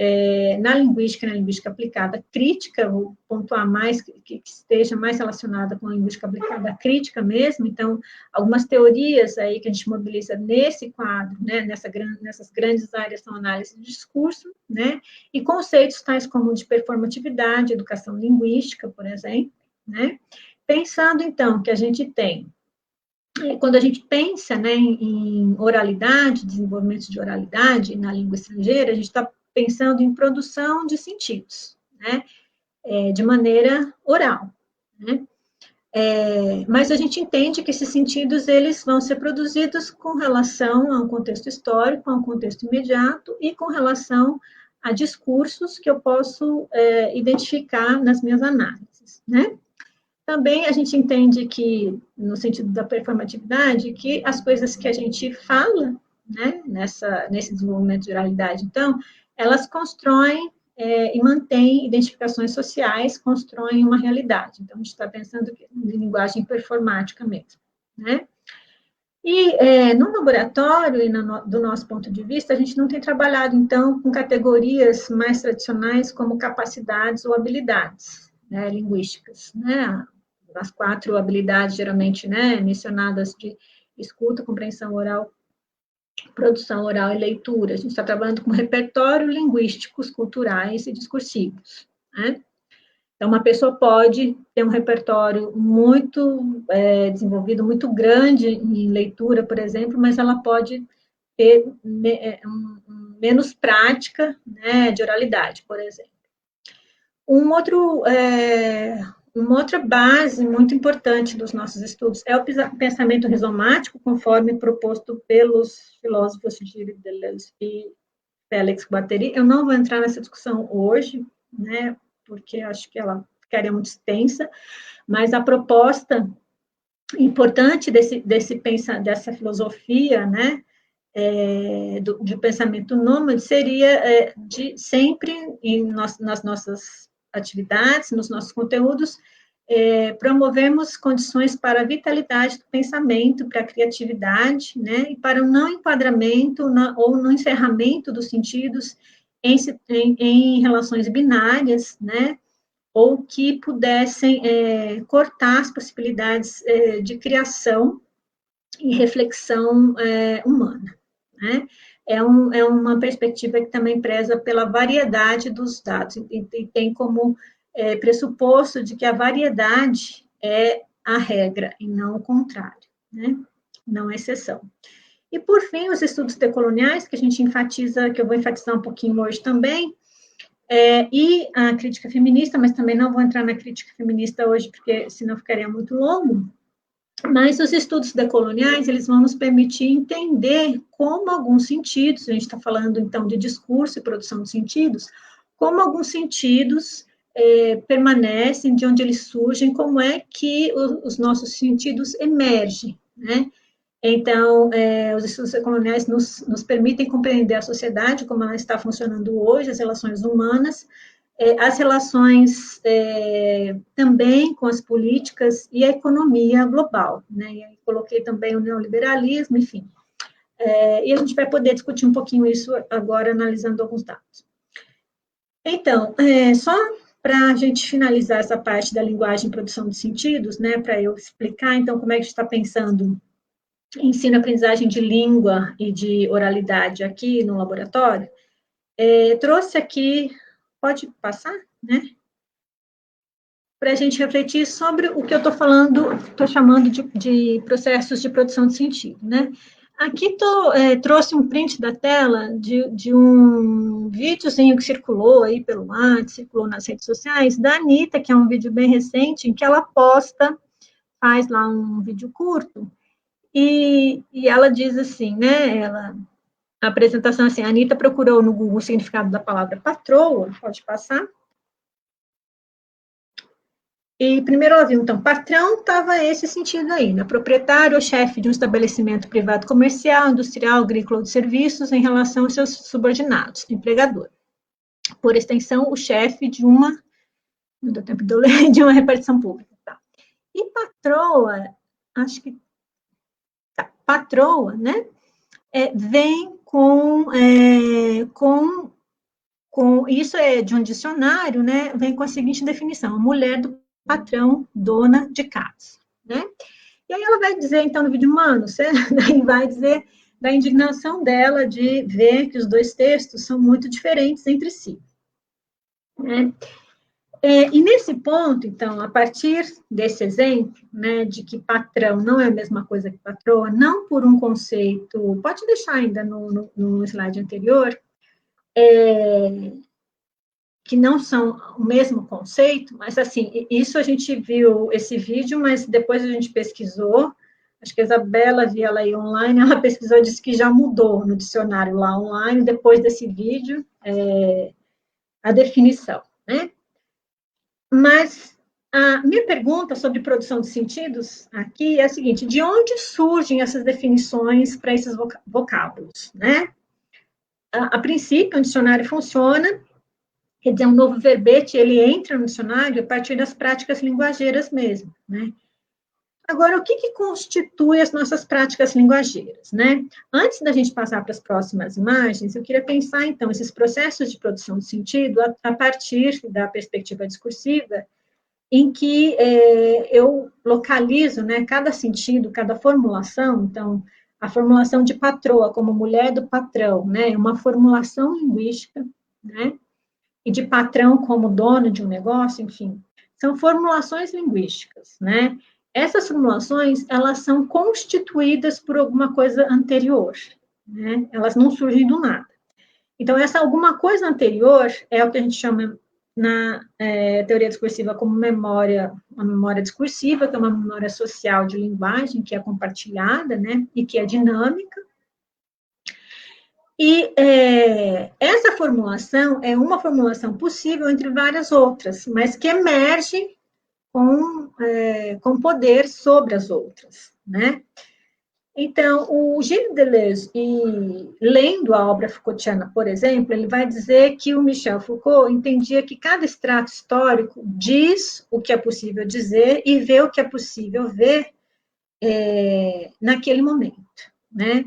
na linguística aplicada crítica, vou pontuar mais, que esteja mais relacionada com a linguística aplicada crítica mesmo, então, algumas teorias aí que a gente mobiliza nesse quadro, né, nessas grandes áreas são análise de discurso, né, e conceitos tais como de performatividade, educação linguística, por exemplo, né, pensando, então, que a gente tem quando a gente pensa, né, em oralidade, desenvolvimento de oralidade na língua estrangeira, a gente está pensando em produção de sentidos, né, de maneira oral, né, mas a gente entende que esses sentidos, eles vão ser produzidos com relação a um contexto histórico, a um contexto imediato e com relação a discursos que eu posso identificar nas minhas análises, né. Também a gente entende que, no sentido da performatividade, que as coisas que a gente fala, né, nesse desenvolvimento de oralidade, então, elas constroem e mantêm identificações sociais, constroem uma realidade. Então, a gente está pensando em linguagem performática mesmo, né? E no laboratório, e do nosso ponto de vista, a gente não tem trabalhado, então, com categorias mais tradicionais como capacidades ou habilidades, né, linguísticas, né? As 4 habilidades, geralmente, né, mencionadas de escuta, compreensão oral, produção oral e leitura. A gente está trabalhando com repertório linguísticos, culturais e discursivos, né? Então, uma pessoa pode ter um repertório muito desenvolvido, muito grande em leitura, por exemplo, mas ela pode ter menos prática, né, de oralidade, por exemplo. Uma outra base muito importante dos nossos estudos é o pensamento rizomático, conforme proposto pelos filósofos Gilles Deleuze e Félix Guattari. Eu não vou entrar nessa discussão hoje, né, porque acho que ela ficaria muito extensa, mas a proposta importante dessa filosofia, né, de pensamento nômade seria de sempre nas nossas atividades, nos nossos conteúdos, promovemos condições para a vitalidade do pensamento, para a criatividade, né, e para o não enquadramento ou no encerramento dos sentidos em relações binárias, né, ou que pudessem cortar as possibilidades de criação e reflexão humana, né? É uma perspectiva que também preza pela variedade dos dados, e tem como pressuposto de que a variedade é a regra, e não o contrário, né? Não a exceção. E, por fim, os estudos decoloniais, que a gente enfatiza, que eu vou enfatizar um pouquinho hoje também, e a crítica feminista, mas também não vou entrar na crítica feminista hoje, porque senão ficaria muito longo. Mas os estudos decoloniais, eles vão nos permitir entender como alguns sentidos, a gente está falando, então, de discurso e produção de sentidos, como alguns sentidos permanecem, de onde eles surgem, como é que os nossos sentidos emergem, né? Então, os estudos decoloniais nos permitem compreender a sociedade, como ela está funcionando hoje, as relações humanas, as relações também com as políticas e a economia global, né? E aí coloquei também o neoliberalismo, enfim. E a gente vai poder discutir um pouquinho isso agora, analisando alguns dados. Então, só para a gente finalizar essa parte da linguagem e produção de sentidos, né, para eu explicar, então, como é que a gente está pensando ensino e aprendizagem de língua e de oralidade aqui no laboratório, trouxe aqui, pode passar, né? Para a gente refletir sobre o que eu estou chamando de processos de produção de sentido, né? Aqui trouxe um print da tela de um videozinho que circulou aí pelo WhatsApp, circulou nas redes sociais, da Anitta, que é um vídeo bem recente, em que ela faz lá um vídeo curto, e ela diz assim, né, a apresentação assim, a Anitta procurou no Google o significado da palavra patroa, pode passar. E primeiro ela viu, então, patrão estava esse sentido aí, né, proprietário ou chefe de um estabelecimento privado comercial, industrial, agrícola ou de serviços em relação aos seus subordinados, empregador. Por extensão, o chefe de uma, não deu tempo de eu ler, de uma repartição pública. Tá. E patroa, acho que patroa, né, vem com isso de um dicionário, né, vem com a seguinte definição, a mulher do patrão, dona de casa, né, e aí ela vai dizer, então, no vídeo, mano, você daí vai dizer da indignação dela de ver que os dois textos são muito diferentes entre si, né. E nesse ponto, então, a partir desse exemplo, né, de que patrão não é a mesma coisa que patroa, não por um conceito, pode deixar ainda no slide anterior, que não são o mesmo conceito, mas, assim, isso a gente viu esse vídeo, mas depois a gente pesquisou, acho que a Isabela via ela aí online, ela pesquisou e disse que já mudou no dicionário lá online, depois desse vídeo, a definição, né? Mas a minha pergunta sobre produção de sentidos aqui é a seguinte, de onde surgem essas definições para esses vocábulos, né? A princípio, o dicionário funciona, quer dizer, um novo verbete, ele entra no dicionário a partir das práticas linguageiras mesmo, né? Agora, o que constitui as nossas práticas linguageiras, né? Antes da gente passar para as próximas imagens, eu queria pensar, então, esses processos de produção de sentido a partir da perspectiva discursiva, em que eu localizo, né, cada sentido, cada formulação, então, a formulação de patroa como mulher do patrão, né, é uma formulação linguística, né, e de patrão como dono de um negócio, enfim, são formulações linguísticas, né? Essas formulações, elas são constituídas por alguma coisa anterior, né? Elas não surgem do nada. Então, essa alguma coisa anterior é o que a gente chama na teoria discursiva como uma memória discursiva, que é uma memória social de linguagem, que é compartilhada, né, e que é dinâmica. E essa formulação é uma formulação possível entre várias outras, mas que emerge com poder sobre as outras, né? Então, o Gilles Deleuze, lendo a obra Foucaultiana, por exemplo, ele vai dizer que o Michel Foucault entendia que cada extrato histórico diz o que é possível dizer e vê o que é possível ver naquele momento, né?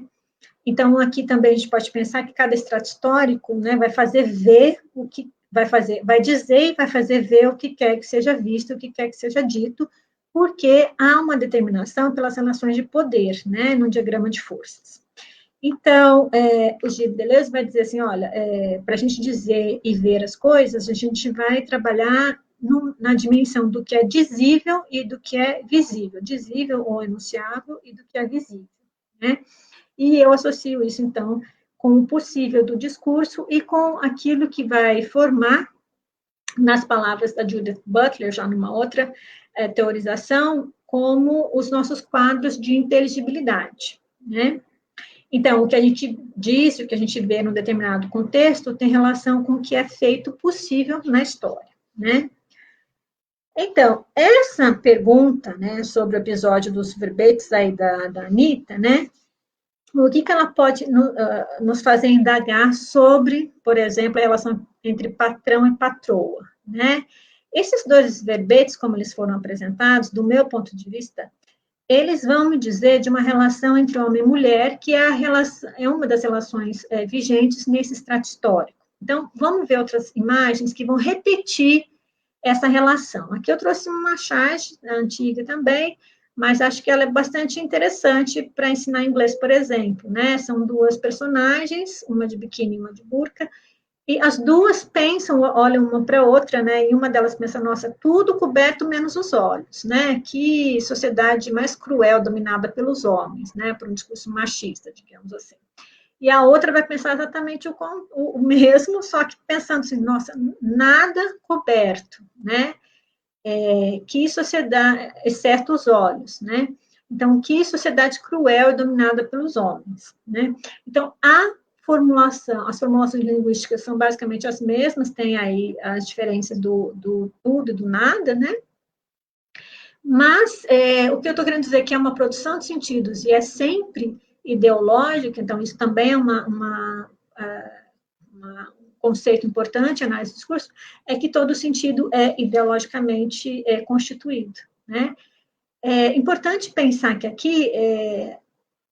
Então, aqui também a gente pode pensar que cada extrato histórico, né, vai fazer ver o que vai dizer e vai fazer ver o que quer que seja visto, o que quer que seja dito, porque há uma determinação pelas relações de poder, né, no diagrama de forças. Então, o Gilles Deleuze vai dizer assim, olha, para a gente dizer e ver as coisas, a gente vai trabalhar na dimensão do que é dizível e do que é visível, dizível ou enunciável e do que é visível, né? E eu associo isso, então, com o possível do discurso e com aquilo que vai formar, nas palavras da Judith Butler, já numa outra teorização, como os nossos quadros de inteligibilidade, né? Então, o que a gente diz, o que a gente vê num determinado contexto, tem relação com o que é feito possível na história, né? Então, essa pergunta, né, sobre o episódio dos verbetes aí da Anitta, né, o que ela pode nos fazer indagar sobre, por exemplo, a relação entre patrão e patroa, né? Esses dois verbetes, como eles foram apresentados, do meu ponto de vista, eles vão me dizer de uma relação entre homem e mulher, que é uma das relações vigentes nesse extrato histórico. Então, vamos ver outras imagens que vão repetir essa relação. Aqui eu trouxe uma charge antiga também, mas acho que ela é bastante interessante para ensinar inglês, por exemplo, né? São duas personagens, uma de biquíni e uma de burca, e as duas pensam, olham uma para a outra, né? E uma delas pensa, nossa, tudo coberto menos os olhos, né? Que sociedade mais cruel dominada pelos homens, né? Por um discurso machista, digamos assim. E a outra vai pensar exatamente o mesmo, só que pensando assim, nossa, nada coberto, né? Que sociedade, exceto os olhos, né? Então, que sociedade cruel e dominada pelos homens, né? Então, as formulações linguísticas são basicamente as mesmas, tem aí as diferenças do tudo e do nada, né? Mas o que eu estou querendo dizer é que é uma produção de sentidos e é sempre ideológica, então isso também é um conceito importante, análise do discurso, é que todo sentido é ideologicamente constituído, né? É importante pensar que aqui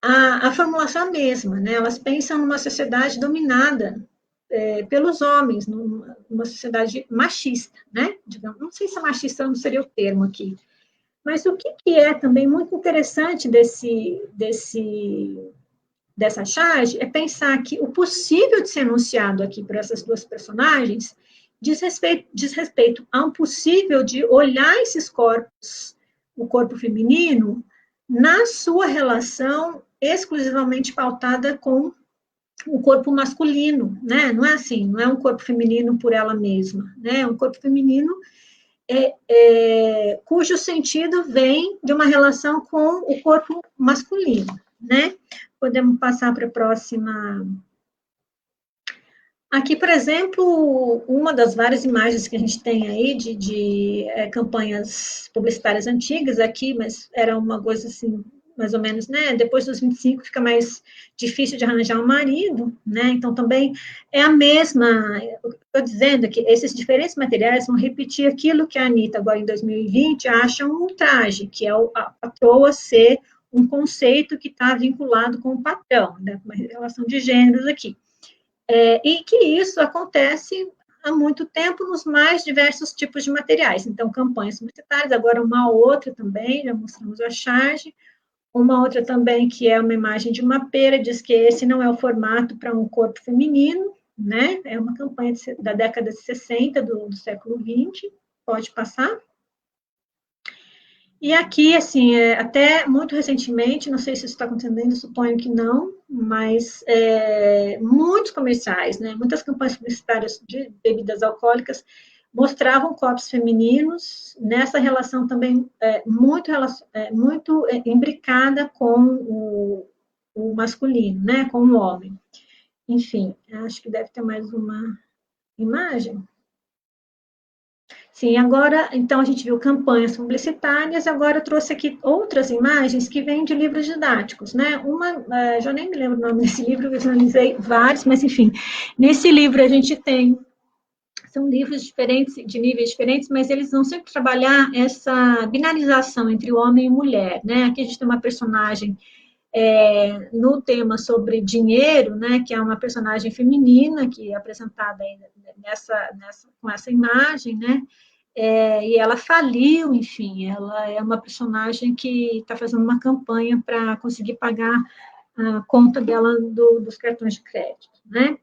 a formulação é a mesma, né? Elas pensam numa sociedade dominada pelos homens, numa sociedade machista, né? Digamos, não sei se machista não seria o termo aqui, mas o que é também muito interessante dessa charge é pensar que o possível de ser enunciado aqui por essas duas personagens diz respeito a um possível de olhar esses corpos, o corpo feminino, na sua relação exclusivamente pautada com o corpo masculino, né? Não é assim, não é um corpo feminino por ela mesma, né? É um corpo feminino cujo sentido vem de uma relação com o corpo masculino, né? Podemos passar para a próxima. Aqui, por exemplo, uma das várias imagens que a gente tem aí de campanhas publicitárias antigas aqui, mas era uma coisa assim, mais ou menos, né? Depois dos 25 fica mais difícil de arranjar um marido, né? Então também é a mesma. Estou dizendo que esses diferentes materiais vão repetir aquilo que a Anitta, agora em 2020, acha um ultraje, que é a patroa ser um conceito que está vinculado com o patrão, né? Uma relação de gêneros aqui. E que isso acontece há muito tempo nos mais diversos tipos de materiais. Então, campanhas publicitárias, agora uma outra também, já mostramos a charge. Uma outra também, que é uma imagem de uma pera, diz que esse não é o formato para um corpo feminino, né? É uma campanha da década de 60 do século XX. Pode passar. E aqui, assim, até muito recentemente, não sei se isso está acontecendo, suponho que não, mas muitos comerciais, né, muitas campanhas publicitárias de bebidas alcoólicas mostravam corpos femininos nessa relação também muito imbricada com o masculino, né, com o homem. Enfim, acho que deve ter mais uma imagem. Sim, agora, então, a gente viu campanhas publicitárias, agora eu trouxe aqui outras imagens que vêm de livros didáticos, né? Já nem me lembro o nome desse livro, eu analisei vários, mas, enfim, nesse livro a gente tem, são livros diferentes, de níveis diferentes, mas eles vão sempre trabalhar essa binarização entre o homem e mulher, né? Aqui a gente tem uma personagem no tema sobre dinheiro, né, que é uma personagem feminina, que é apresentada aí com essa imagem, né, e ela faliu, enfim, ela é uma personagem que está fazendo uma campanha para conseguir pagar a conta dela dos cartões de crédito, né.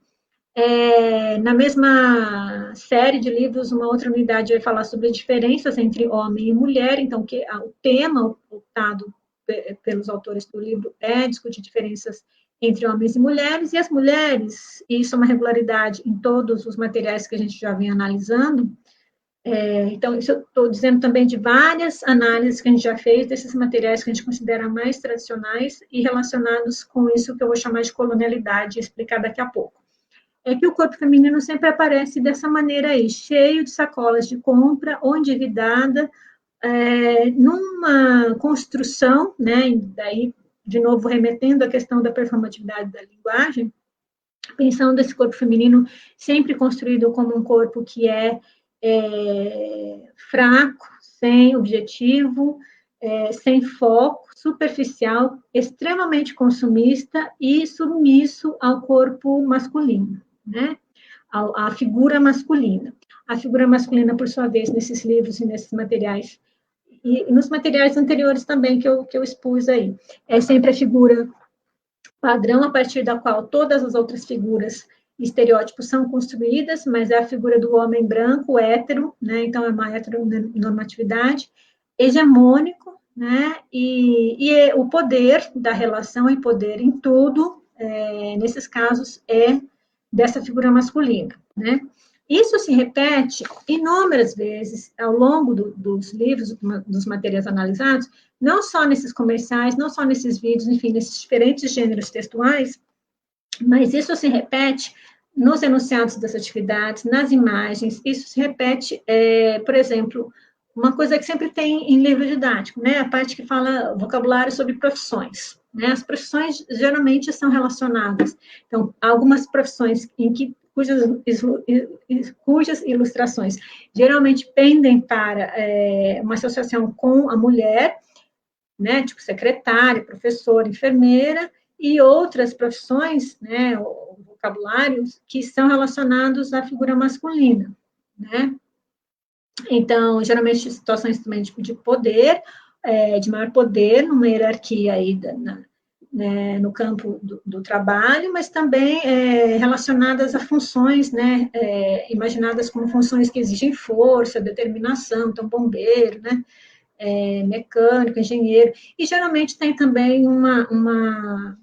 Na mesma série de livros, uma outra unidade vai falar sobre diferenças entre homem e mulher, então o tema optado pelos autores do livro discutir diferenças entre homens e mulheres, e as mulheres, e isso é uma regularidade em todos os materiais que a gente já vem analisando, então, isso eu estou dizendo também de várias análises que a gente já fez, desses materiais que a gente considera mais tradicionais e relacionados com isso que eu vou chamar de colonialidade, explicar daqui a pouco. É que o corpo feminino sempre aparece dessa maneira aí, cheio de sacolas de compra ou endividada, numa construção, né, daí, de novo, remetendo à questão da performatividade da linguagem, pensando esse corpo feminino sempre construído como um corpo que é fraco, sem objetivo, sem foco, superficial, extremamente consumista e submisso ao corpo masculino, né? A figura masculina. A figura masculina, por sua vez, nesses livros e nesses materiais, e nos materiais anteriores também que eu expus aí, é sempre a figura padrão a partir da qual todas as outras figuras e estereótipos são construídas, mas é a figura do homem branco, hétero, né? Então é uma heteronormatividade, hegemônico, né? E o poder da relação e poder em tudo, nesses casos, é dessa figura masculina, né? Isso se repete inúmeras vezes ao longo dos livros, dos materiais analisados, não só nesses comerciais, não só nesses vídeos, enfim, nesses diferentes gêneros textuais, mas isso se repete nos enunciados das atividades, nas imagens, isso se repete, por exemplo, uma coisa que sempre tem em livro didático, né, a parte que fala vocabulário sobre profissões, né, as profissões geralmente são relacionadas, então, algumas profissões cujas ilustrações geralmente pendem para uma associação com a mulher, né, tipo secretária, professora, enfermeira, e outras profissões, né, vocabulários, que são relacionados à figura masculina, né. Então, geralmente, situações também de poder, de maior poder, numa hierarquia aí né, no campo do trabalho, mas também relacionadas a funções, né, imaginadas como funções que exigem força, determinação, então bombeiro, né, mecânico, engenheiro, e geralmente tem também uma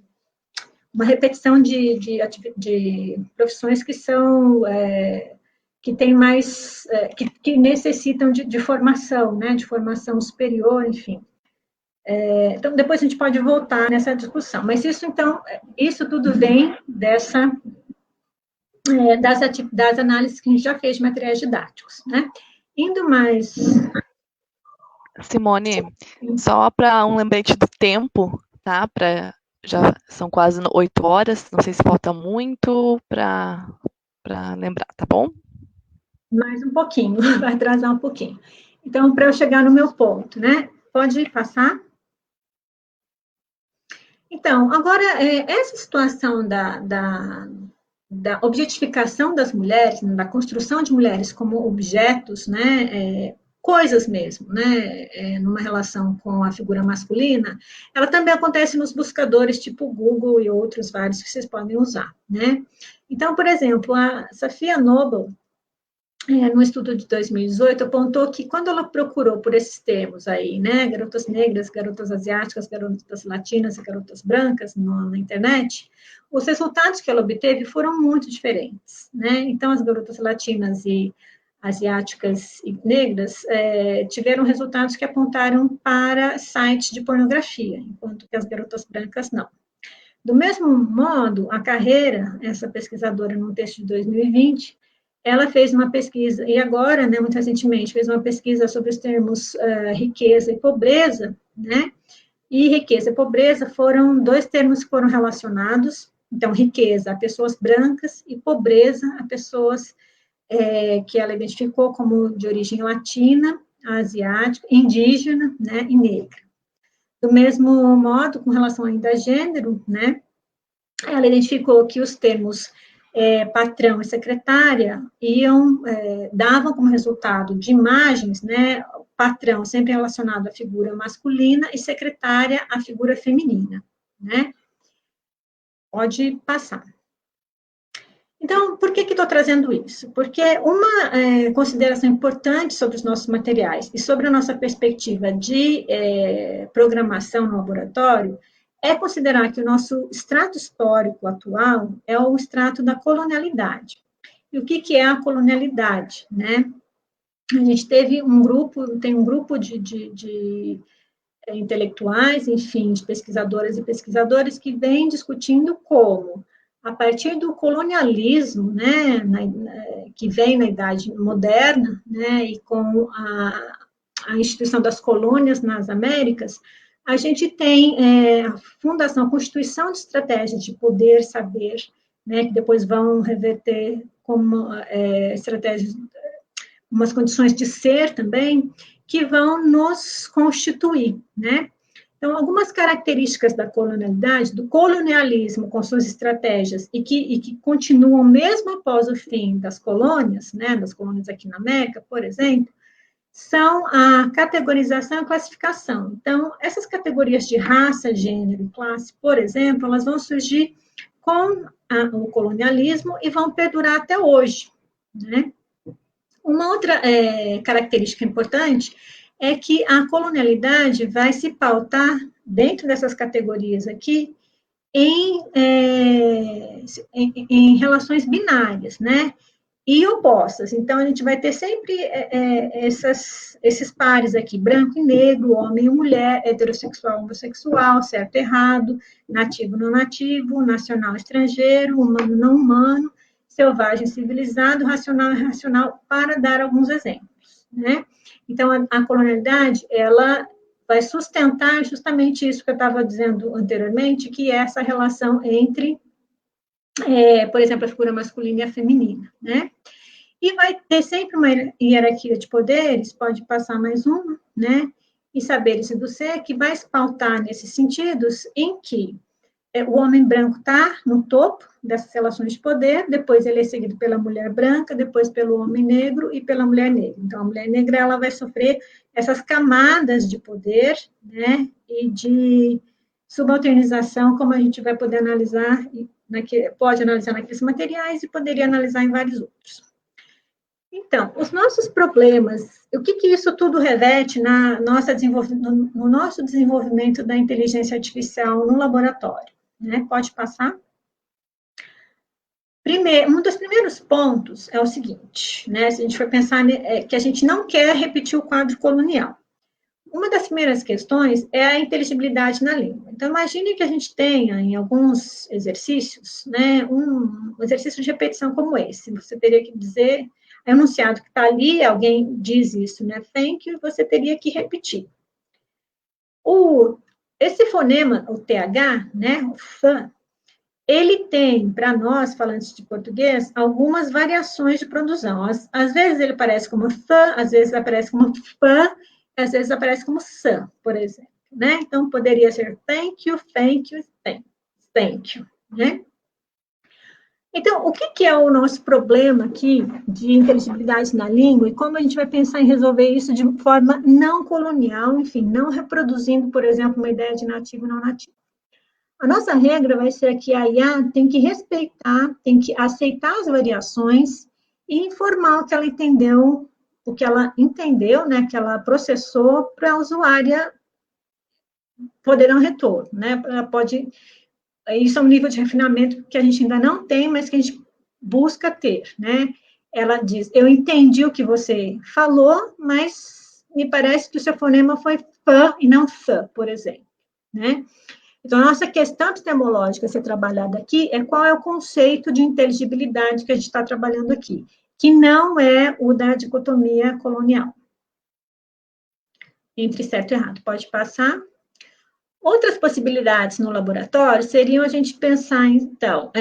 repetição de profissões que são que tem mais que necessitam de formação, né, de formação superior, enfim. Então, depois a gente pode voltar nessa discussão. Mas isso, então, isso tudo vem das análises que a gente já fez de materiais didáticos, né? Indo mais... Simone, só para um lembrete do tempo, tá? Já são quase 8 horas, não sei se falta muito para lembrar, tá bom? Mais um pouquinho, vai atrasar um pouquinho. Então, para eu chegar no meu ponto, né? Pode passar? Então, agora, essa situação da objetificação das mulheres, da construção de mulheres como objetos, né, coisas mesmo, né, numa relação com a figura masculina, ela também acontece nos buscadores tipo Google e outros vários que vocês podem usar, né. Então, por exemplo, a Safiya Noble, no estudo de 2018, apontou que quando ela procurou por esses termos aí, né, garotas negras, garotas asiáticas, garotas latinas e garotas brancas na internet, os resultados que ela obteve foram muito diferentes, né? Então, as garotas latinas e asiáticas e negras tiveram resultados que apontaram para sites de pornografia, enquanto que as garotas brancas não. Do mesmo modo, a Carreira, essa pesquisadora, num texto de 2020, ela fez uma pesquisa, e agora, né, muito recentemente, fez uma pesquisa sobre os termos riqueza e pobreza, né? E riqueza e pobreza foram dois termos que foram relacionados. Então, riqueza a pessoas brancas e pobreza a pessoas que ela identificou como de origem latina, asiática, indígena, né, e negra. Do mesmo modo, com relação ainda a gênero, né, ela identificou que os termos patrão e secretária davam como resultado de imagens, né, patrão sempre relacionado à figura masculina e secretária à figura feminina, né? Pode passar. Então, por que estou trazendo isso? Porque uma consideração importante sobre os nossos materiais e sobre a nossa perspectiva de programação no laboratório é considerar que o nosso extrato histórico atual é o extrato da colonialidade. E o que é a colonialidade, né? A gente tem um grupo de intelectuais, enfim, de pesquisadoras e pesquisadores que vem discutindo como, a partir do colonialismo, né, que vem na Idade Moderna, né, e com a instituição das colônias nas Américas, a gente tem a fundação, a constituição de estratégias de poder, saber, né, que depois vão reverter como estratégias, umas condições de ser também, que vão nos constituir, né? Então, algumas características da colonialidade, do colonialismo com suas estratégias, e que continuam mesmo após o fim das colônias, né, das colônias aqui na América, por exemplo, são a categorização e classificação. Então, essas categorias de raça, gênero e classe, por exemplo, elas vão surgir com o colonialismo e vão perdurar até hoje, né? Uma outra característica importante é que a colonialidade vai se pautar, dentro dessas categorias aqui, em relações binárias, né? E opostas. Então, a gente vai ter sempre esses pares aqui, branco e negro, homem e mulher, heterossexual, homossexual, certo e errado, nativo, não nativo, nacional, estrangeiro, humano, não humano, selvagem, civilizado, racional e irracional, para dar alguns exemplos, né? Então, a colonialidade, ela vai sustentar justamente isso que eu estava dizendo anteriormente, que é essa relação entre, por exemplo, a figura masculina e a feminina, né? E vai ter sempre uma hierarquia de poderes, pode passar mais uma, né? E saberes e do ser, que vai se pautar nesses sentidos em que o homem branco está no topo dessas relações de poder, depois ele é seguido pela mulher branca, depois pelo homem negro e pela mulher negra. Então, a mulher negra ela vai sofrer essas camadas de poder, né, e de subalternização, como a gente vai poder analisar, pode analisar naqueles materiais e poderia analisar em vários outros. Então, os nossos problemas, o que isso tudo reveste no nosso desenvolvimento da inteligência artificial no laboratório, né? Pode passar? Um dos primeiros pontos é o seguinte, né? Se a gente for pensar que a gente não quer repetir o quadro colonial. Uma das primeiras questões é a inteligibilidade na língua. Então, imagine que a gente tenha, em alguns exercícios, né, um exercício de repetição como esse. Você teria que dizer, é enunciado que está ali, alguém diz isso, né, thank you, você teria que repetir. Esse fonema, o TH, né, o fã, ele tem, para nós, falantes de português, algumas variações de produção. Às vezes ele aparece como fã, às vezes aparece como fã, às vezes aparece como sã, por exemplo, né? Então, poderia ser thank you, thank you, né? Então, o que é o nosso problema aqui de inteligibilidade na língua e como a gente vai pensar em resolver isso de forma não colonial, enfim, não reproduzindo, por exemplo, uma ideia de nativo e não nativo? A nossa regra vai ser que a IA tem que respeitar, tem que aceitar as variações e informar o que ela entendeu, né, que ela processou para a usuária poder dar um retorno, né? Ela pode, isso é um nível de refinamento que a gente ainda não tem, mas que a gente busca ter, né? Ela diz, eu entendi o que você falou, mas me parece que o seu fonema foi fã e não fã, por exemplo, né? Então, a nossa questão epistemológica a ser trabalhada aqui é qual é o conceito de inteligibilidade que a gente está trabalhando aqui, que não é o da dicotomia colonial, entre certo e errado. Pode passar. Outras possibilidades no laboratório seriam a gente pensar, então,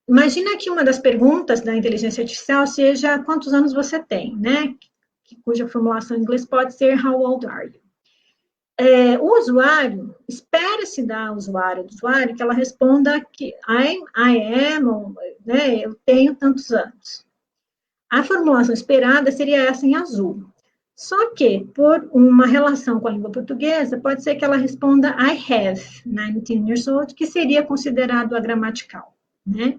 imagina que uma das perguntas da inteligência artificial seja quantos anos você tem, né? Cuja formulação em inglês pode ser how old are you? O usuário, espera-se da usuária, do usuário, que ela responda que I am, né, eu tenho tantos anos. A formulação esperada seria essa em azul. Só que, por uma relação com a língua portuguesa, pode ser que ela responda I have 19 years old, que seria considerado a gramatical, né?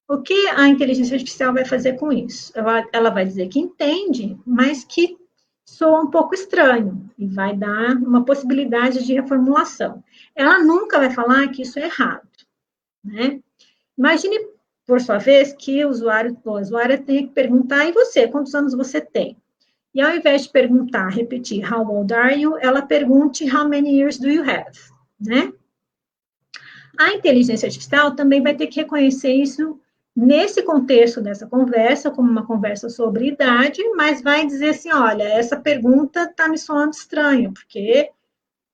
O que a inteligência artificial vai fazer com isso? Ela vai dizer que entende, mas que soa um pouco estranho, e vai dar uma possibilidade de reformulação. Ela nunca vai falar que isso é errado, né? Imagine, por sua vez, que o usuário ou a usuária tenha que perguntar, e você, quantos anos você tem? E ao invés de perguntar, repetir, how old are you, ela pergunte, how many years do you have, né? A inteligência artificial também vai ter que reconhecer isso nesse contexto dessa conversa, como uma conversa sobre idade, mas vai dizer assim, olha, essa pergunta está me soando estranha, porque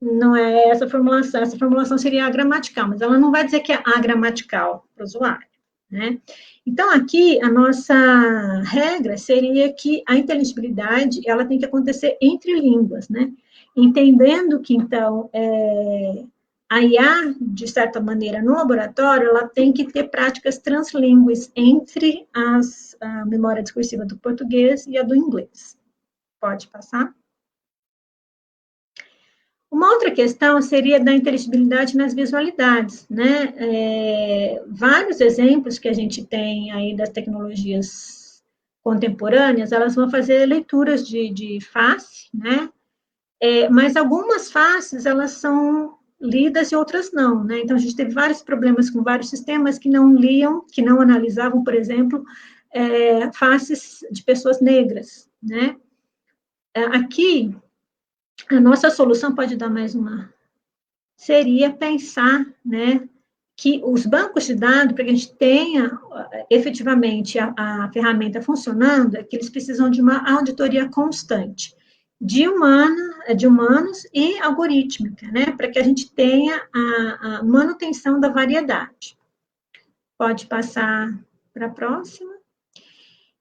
não é essa formulação seria a gramatical, mas ela não vai dizer que é a gramatical para o usuário, né? Então, aqui, a nossa regra seria que a inteligibilidade, ela tem que acontecer entre línguas, né? Entendendo que, então, a IA, de certa maneira, no laboratório, ela tem que ter práticas translíngues entre a memória discursiva do português e a do inglês. Pode passar? Uma outra questão seria da inteligibilidade nas visualidades, né? Vários exemplos que a gente tem aí das tecnologias contemporâneas, elas vão fazer leituras de face, né? Mas algumas faces, elas são lidas e outras não, né? Então, a gente teve vários problemas com vários sistemas que não liam, que não analisavam, por exemplo, faces de pessoas negras, né? Aqui, a nossa solução, pode dar mais uma, seria pensar, né, que os bancos de dados, para que a gente tenha efetivamente a ferramenta funcionando, é que eles precisam de uma auditoria constante de humanos e algorítmica, né, para que a gente tenha a manutenção da variedade. Pode passar para a próxima.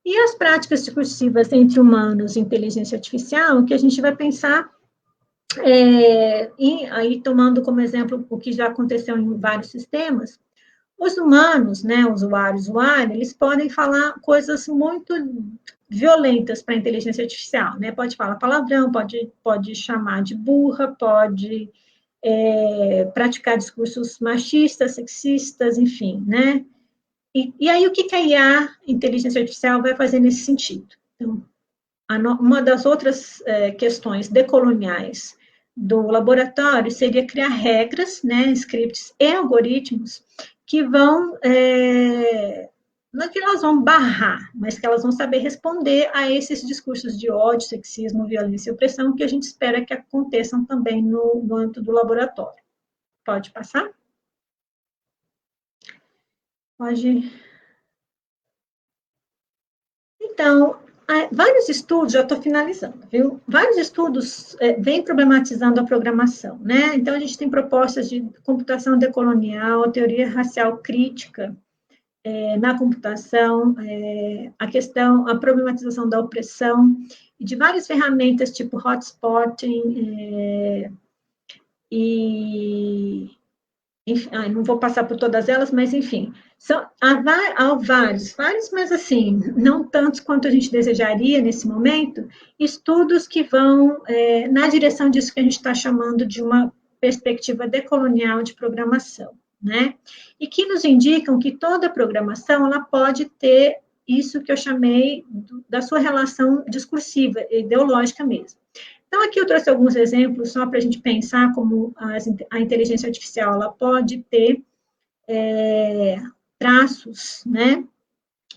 E as práticas discursivas entre humanos e inteligência artificial, que a gente vai pensar, e aí tomando como exemplo o que já aconteceu em vários sistemas, os humanos, né, usuário, eles podem falar coisas muito violentas para a inteligência artificial, né? Pode falar palavrão, pode chamar de burra, pode praticar discursos machistas, sexistas, enfim, né? E aí, o que a IA, inteligência artificial, vai fazer nesse sentido? Então, uma das outras questões decoloniais do laboratório seria criar regras, né, scripts e algoritmos que vão, não é que elas vão barrar, mas que elas vão saber responder a esses discursos de ódio, sexismo, violência e opressão que a gente espera que aconteçam também no âmbito do laboratório. Pode passar? Pode. Então, vários estudos, já estou finalizando, viu? Vários estudos vêm problematizando a programação, né? Então, a gente tem propostas de computação decolonial, teoria racial crítica na computação, a problematização da opressão, e de várias ferramentas, tipo hotspotting, enfim, não vou passar por todas elas, mas, enfim, há vários, mas, assim, não tantos quanto a gente desejaria nesse momento, estudos que vão na direção disso que a gente está chamando de uma perspectiva decolonial de programação, né? E que nos indicam que toda programação, ela pode ter isso que eu chamei da sua relação discursiva, ideológica mesmo. Então, aqui eu trouxe alguns exemplos só para a gente pensar como a inteligência artificial ela pode ter traços, né,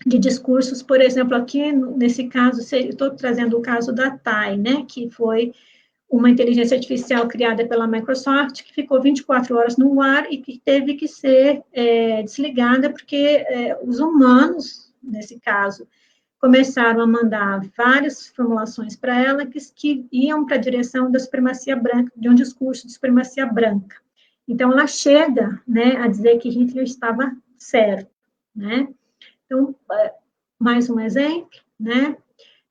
de discursos. Por exemplo, aqui nesse caso, estou trazendo o caso da TAI, né, que foi uma inteligência artificial criada pela Microsoft, que ficou 24 horas no ar e que teve que ser desligada, porque os humanos, nesse caso, começaram a mandar várias formulações para ela que iam para a direção da supremacia branca, de um discurso de supremacia branca. Então, ela chega, né, a dizer que Hitler estava certo, né? Então, mais um exemplo, né?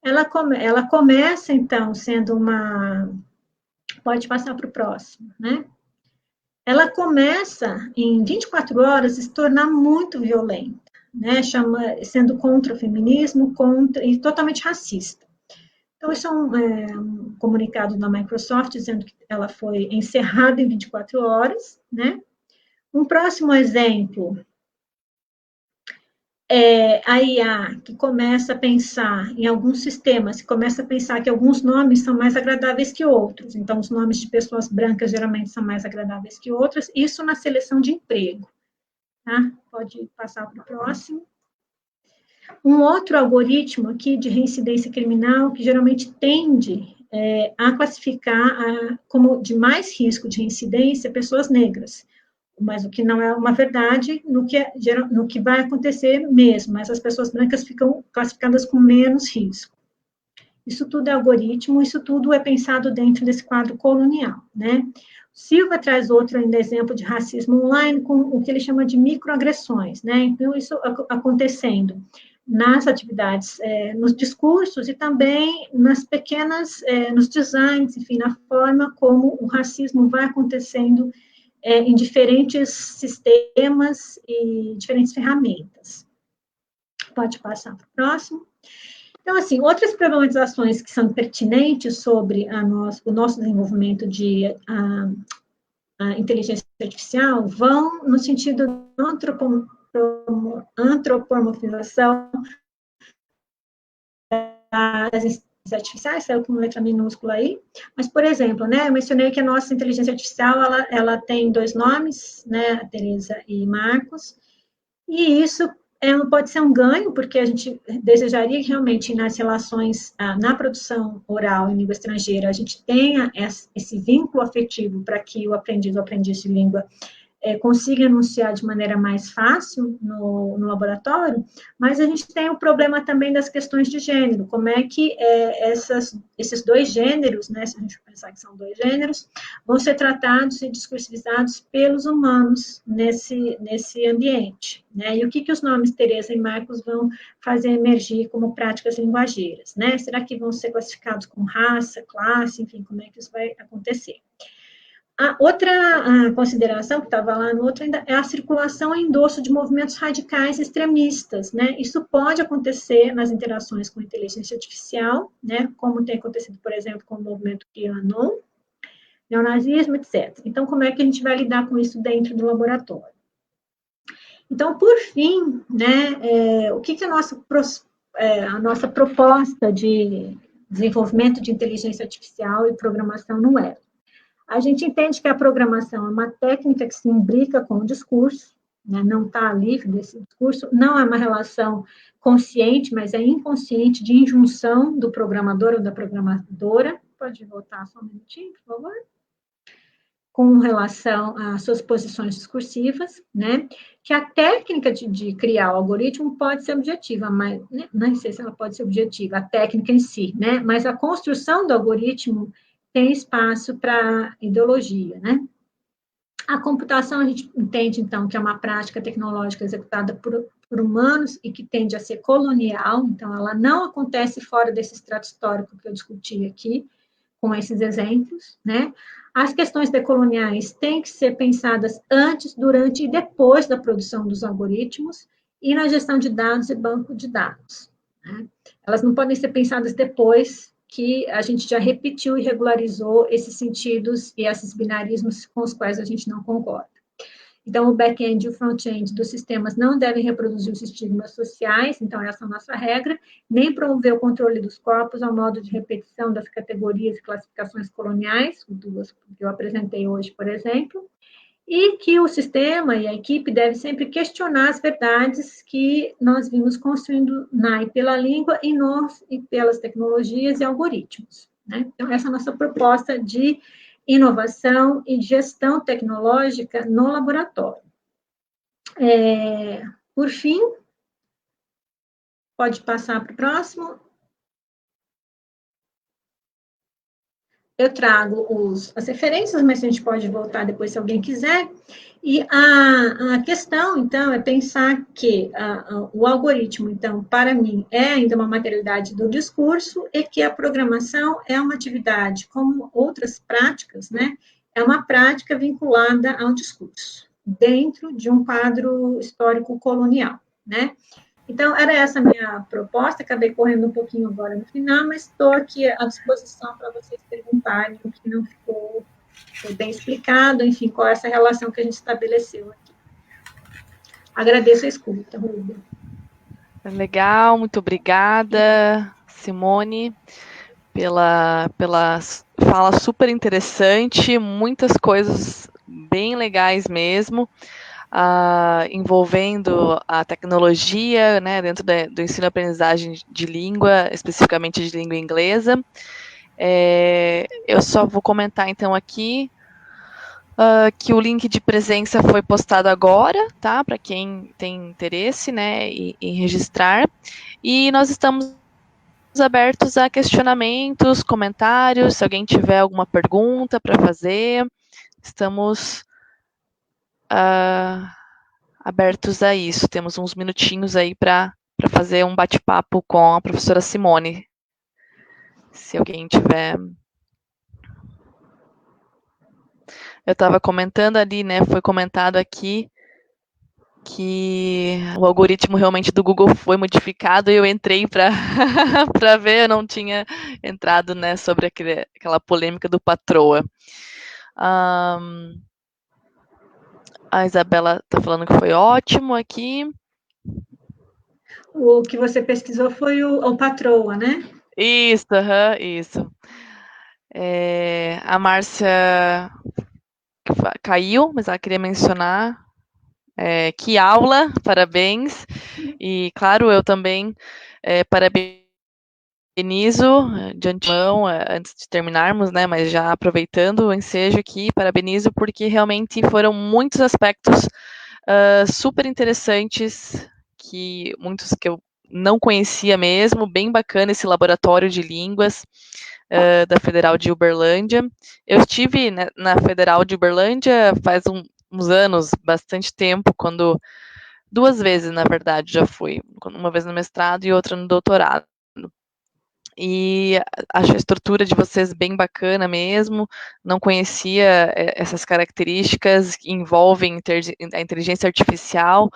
Ela começa, então, sendo uma... Pode passar para o próximo, né? Ela começa, em 24 horas, a se tornar muito violenta, né? Sendo contra o feminismo, e totalmente racista. Então, isso é um comunicado da Microsoft, dizendo que ela foi encerrada em 24 horas, né? Um próximo exemplo a IA, que começa a pensar em alguns sistemas, que começa a pensar que alguns nomes são mais agradáveis que outros. Então, os nomes de pessoas brancas geralmente são mais agradáveis que outras. Isso na seleção de emprego. Tá? Pode passar para o próximo. Um outro algoritmo aqui de reincidência criminal, que geralmente tende a classificar como de mais risco de reincidência pessoas negras. Mas o que não é uma verdade no que vai acontecer mesmo, mas as pessoas brancas ficam classificadas com menos risco. Isso tudo é algoritmo, isso tudo é pensado dentro desse quadro colonial, né? Silva traz outro ainda exemplo de racismo online com o que ele chama de microagressões, né? Então, isso acontecendo nas atividades, nos discursos e também nas pequenas, nos designs, enfim, na forma como o racismo vai acontecendo em diferentes sistemas e diferentes ferramentas. Pode passar para o próximo. Então, assim, outras problematizações que são pertinentes sobre o nosso desenvolvimento de inteligência artificial vão no sentido da antropomorfização das artificiais, saiu com letra minúscula aí, mas, por exemplo, né, eu mencionei que a nossa inteligência artificial, ela tem 2 nomes, né, a Teresa e Marcos, e isso pode ser um ganho, porque a gente desejaria que realmente nas relações, na produção oral em língua estrangeira, a gente tenha esse vínculo afetivo para que o aprendiz de língua consiga enunciar de maneira mais fácil no laboratório, mas a gente tem o problema também das questões de gênero, como é que esses 2 gêneros, né, se a gente pensar que são 2 gêneros, vão ser tratados e discursivizados pelos humanos nesse ambiente, né, e o que os nomes Teresa e Marcos vão fazer emergir como práticas linguageiras, né, será que vão ser classificados com raça, classe, enfim, como é que isso vai acontecer? A outra consideração que estava lá no outro ainda é a circulação e endosso de movimentos radicais extremistas, né? Isso pode acontecer nas interações com inteligência artificial, né? Como tem acontecido, por exemplo, com o movimento QAnon, neonazismo, etc. Então, como é que a gente vai lidar com isso dentro do laboratório? Então, por fim, né? O que a nossa proposta de desenvolvimento de inteligência artificial e programação no web? A gente entende que a programação é uma técnica que se imbrica com o discurso, né, não está livre desse discurso, não é uma relação consciente, mas é inconsciente de injunção do programador ou da programadora. Pode voltar só um minutinho, por favor? Com relação às suas posições discursivas, né, que a técnica de criar o algoritmo pode ser objetiva, mas né, não sei se ela pode ser objetiva, a técnica em si, né, mas a construção do algoritmo tem espaço para ideologia, né? A computação, a gente entende, então, que é uma prática tecnológica executada por humanos e que tende a ser colonial, então, ela não acontece fora desse estrato histórico que eu discuti aqui, com esses exemplos, né? As questões decoloniais têm que ser pensadas antes, durante e depois da produção dos algoritmos e na gestão de dados e banco de dados, né? Elas não podem ser pensadas depois que a gente já repetiu e regularizou esses sentidos e esses binarismos com os quais a gente não concorda. Então, o back-end e o front-end dos sistemas não devem reproduzir os estigmas sociais, então essa é a nossa regra, nem promover o controle dos corpos ao modo de repetição das categorias e classificações coloniais, duas que eu apresentei hoje, por exemplo, e que o sistema e a equipe devem sempre questionar as verdades que nós vimos construindo e pela língua e pelas tecnologias e algoritmos. Né? Então, essa é a nossa proposta de inovação e gestão tecnológica no laboratório. Por fim, pode passar para o próximo. Eu trago as referências, mas a gente pode voltar depois se alguém quiser. E a questão, então, é pensar que o algoritmo, então, para mim, é ainda uma materialidade do discurso e que a programação é uma atividade, como outras práticas, né? É uma prática vinculada ao discurso, dentro de um quadro histórico colonial, né? Então, era essa a minha proposta, acabei correndo um pouquinho agora no final, mas estou aqui à disposição para vocês perguntarem o que não ficou bem explicado, enfim, qual é essa relação que a gente estabeleceu aqui. Agradeço a escuta, Rubia. Legal, muito obrigada, Simone, pela fala super interessante, muitas coisas bem legais mesmo. Envolvendo a tecnologia, né, dentro do ensino-aprendizagem de língua, especificamente de língua inglesa. Eu só vou comentar, então, aqui que o link de presença foi postado agora, tá, para quem tem interesse, né, em registrar. E nós estamos abertos a questionamentos, comentários, se alguém tiver alguma pergunta para fazer, estamos abertos a isso. Temos uns minutinhos aí para fazer um bate-papo com a professora Simone. Se alguém tiver. Eu estava comentando ali, né? Foi comentado aqui que o algoritmo realmente do Google foi modificado e eu entrei para para ver, eu não tinha entrado, né, sobre aquela polêmica do Patroa. A Isabela está falando que foi ótimo aqui. O que você pesquisou foi o Patroa, né? Isso, isso. A Márcia caiu, mas ela queria mencionar que aula, parabéns. E, claro, eu também parabenizo de antemão, antes de terminarmos, né, mas já aproveitando o ensejo aqui, parabenizo porque realmente foram muitos aspectos super interessantes, muitos que eu não conhecia mesmo, bem bacana esse laboratório de línguas da Federal de Uberlândia. Eu estive, né, na Federal de Uberlândia faz uns anos, bastante tempo, duas vezes, na verdade, já fui, uma vez no mestrado e outra no doutorado. E acho a estrutura de vocês bem bacana mesmo, não conhecia essas características que envolvem a inteligência artificial,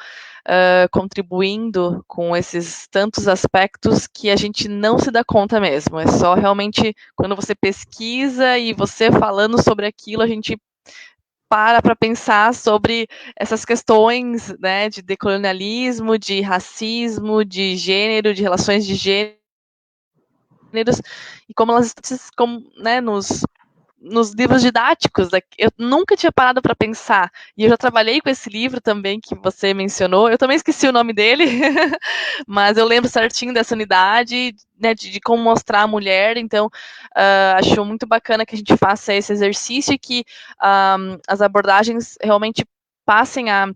contribuindo com esses tantos aspectos que a gente não se dá conta mesmo, é só realmente quando você pesquisa e você falando sobre aquilo, a gente para pensar sobre essas questões, né, de decolonialismo, de racismo, de gênero, de relações de gênero, e como elas estão, né, nos livros didáticos. Eu nunca tinha parado para pensar, e eu já trabalhei com esse livro também que você mencionou, eu também esqueci o nome dele, mas eu lembro certinho dessa unidade, né, de como mostrar a mulher, então acho muito bacana que a gente faça esse exercício e que as abordagens realmente passem a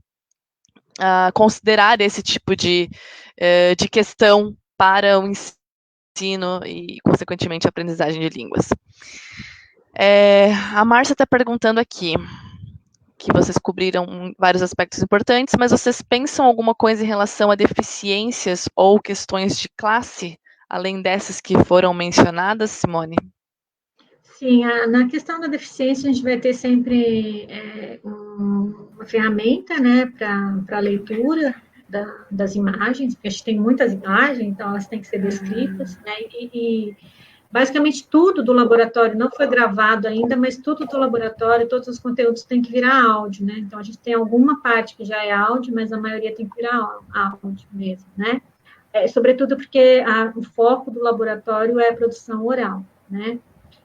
considerar esse tipo de questão para o ensino e, consequentemente, a aprendizagem de línguas. A Márcia está perguntando aqui que vocês cobriram vários aspectos importantes, mas vocês pensam alguma coisa em relação a deficiências ou questões de classe, além dessas que foram mencionadas, Simone? Sim, na questão da deficiência, a gente vai ter sempre uma ferramenta, né, para a leitura das imagens, porque a gente tem muitas imagens, então elas têm que ser descritas, né, e Basicamente, tudo do laboratório não foi gravado ainda, mas tudo do laboratório, todos os conteúdos têm que virar áudio, né? Então, a gente tem alguma parte que já é áudio, mas a maioria tem que virar áudio mesmo, né? Sobretudo porque o foco do laboratório é a produção oral, né?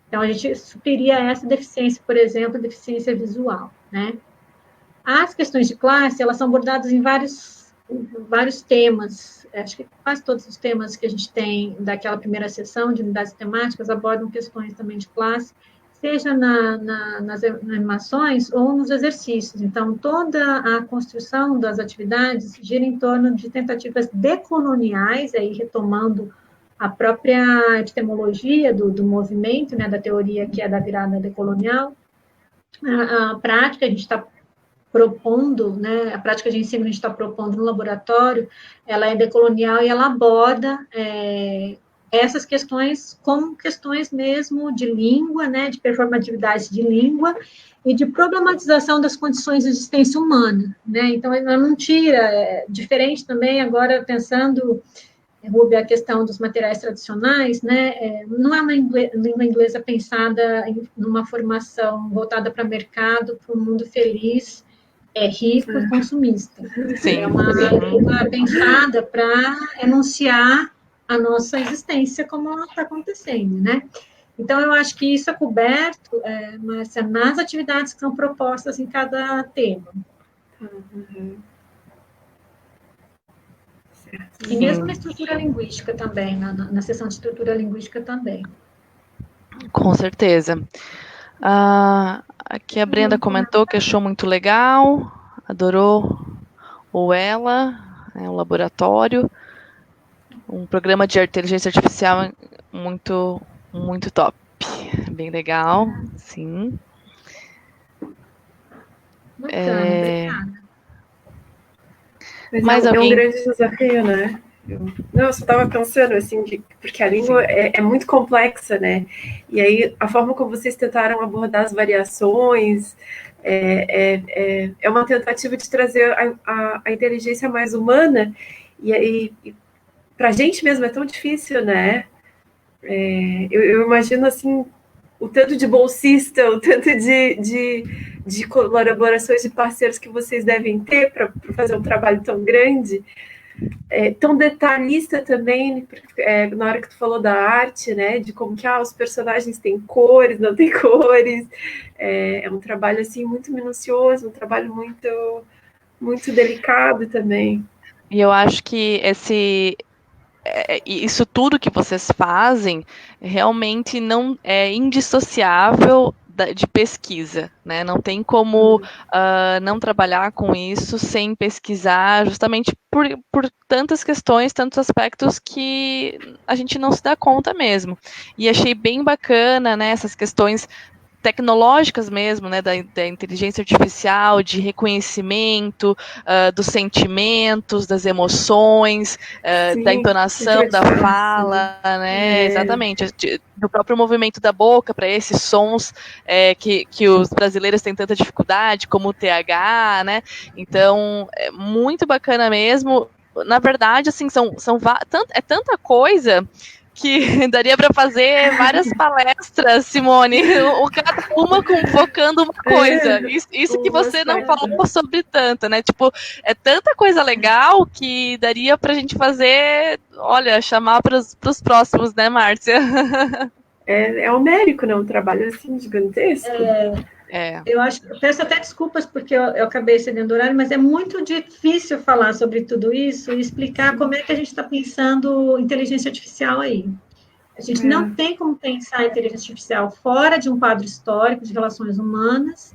Então, a gente supriria essa deficiência, por exemplo, deficiência visual, né? As questões de classe, elas são abordadas em vários temas, acho que quase todos os temas que a gente tem daquela primeira sessão de unidades temáticas abordam questões também de classe, seja nas animações ou nos exercícios. Então, toda a construção das atividades gira em torno de tentativas decoloniais, aí retomando a própria epistemologia do movimento, né, da teoria que é da virada decolonial. A prática, a gente está propondo, né, a prática de ensino que a gente está propondo no laboratório, ela é decolonial e ela aborda essas questões como questões mesmo de língua, né, de performatividade de língua e de problematização das condições de existência humana, né, então ela não tira, diferente também agora pensando, Rubia, a questão dos materiais tradicionais, né, não é uma língua inglesa pensada numa formação voltada para mercado, para um mundo feliz, rico e consumista. Sim. É uma língua pensada para enunciar a nossa existência como ela está acontecendo, né? Então, eu acho que isso é coberto, Márcia, nas atividades que são propostas em cada tema. Uhum. E mesmo na estrutura linguística também, na seção de estrutura linguística também. Com certeza. Aqui a Brenda comentou que achou muito legal, adorou o Ela, o laboratório, um programa de inteligência artificial muito, muito top. Bem legal, sim. Bacana, obrigada. Mas é um grande desafio, né? Eu só estava pensando, assim, porque a língua é muito complexa, né? E aí, a forma como vocês tentaram abordar as variações é uma tentativa de trazer a inteligência mais humana, e aí, para a gente mesmo é tão difícil, né? Eu imagino, assim, o tanto de bolsista, o tanto de colaborações de parceiros que vocês devem ter para fazer um trabalho tão grande, tão detalhista também, na hora que tu falou da arte, né, de como que os personagens têm cores, não têm cores, é um trabalho, assim, muito minucioso, um trabalho muito, muito delicado também. E eu acho que isso tudo que vocês fazem realmente não é indissociável de pesquisa, né? Não tem como não trabalhar com isso sem pesquisar, justamente por tantas questões, tantos aspectos que a gente não se dá conta mesmo. E achei bem bacana, né, essas questões tecnológicas mesmo, né, da inteligência artificial, de reconhecimento dos sentimentos, das emoções, da entonação da fala, né, exatamente, do próprio movimento da boca para esses sons que os brasileiros têm tanta dificuldade, como o TH, né, então é muito bacana mesmo. Na verdade, assim, é tanta coisa que daria para fazer várias palestras, Simone, cada uma focando uma coisa. Isso que você não falou sobre tanto, né? Tipo, é tanta coisa legal que daria para a gente fazer, olha, chamar para os próximos, né, Márcia? É homérico, né? Um trabalho assim gigantesco. Eu peço até desculpas porque eu acabei cedendo horário, mas é muito difícil falar sobre tudo isso e explicar como é que a gente está pensando inteligência artificial aí. A gente não tem como pensar a inteligência artificial fora de um quadro histórico de relações humanas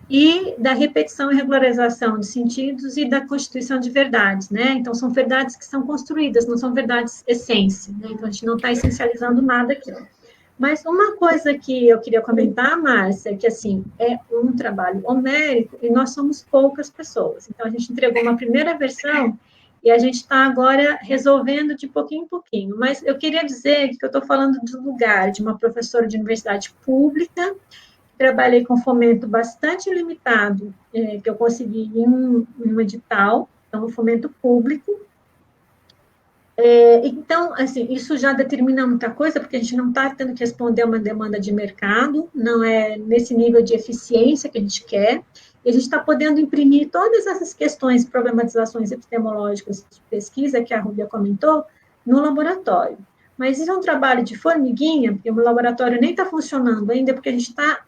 e da repetição e regularização de sentidos e da constituição de verdades, né? Então, são verdades que são construídas, não são verdades essência, né? Então, a gente não está essencializando nada aqui. Mas uma coisa que eu queria comentar, Márcia, é que, assim, é um trabalho homérico e nós somos poucas pessoas. Então, a gente entregou uma primeira versão e a gente está agora resolvendo de pouquinho em pouquinho. Mas eu queria dizer que eu estou falando do lugar de uma professora de universidade pública, trabalhei com fomento bastante limitado, que eu consegui em um edital, então, um fomento público, Então, assim, isso já determina muita coisa, porque a gente não está tendo que responder a uma demanda de mercado, não é nesse nível de eficiência que a gente quer, e a gente está podendo imprimir todas essas questões, problematizações epistemológicas de pesquisa que a Rúbia comentou, no laboratório. Mas isso é um trabalho de formiguinha, porque o laboratório nem está funcionando ainda, porque a gente está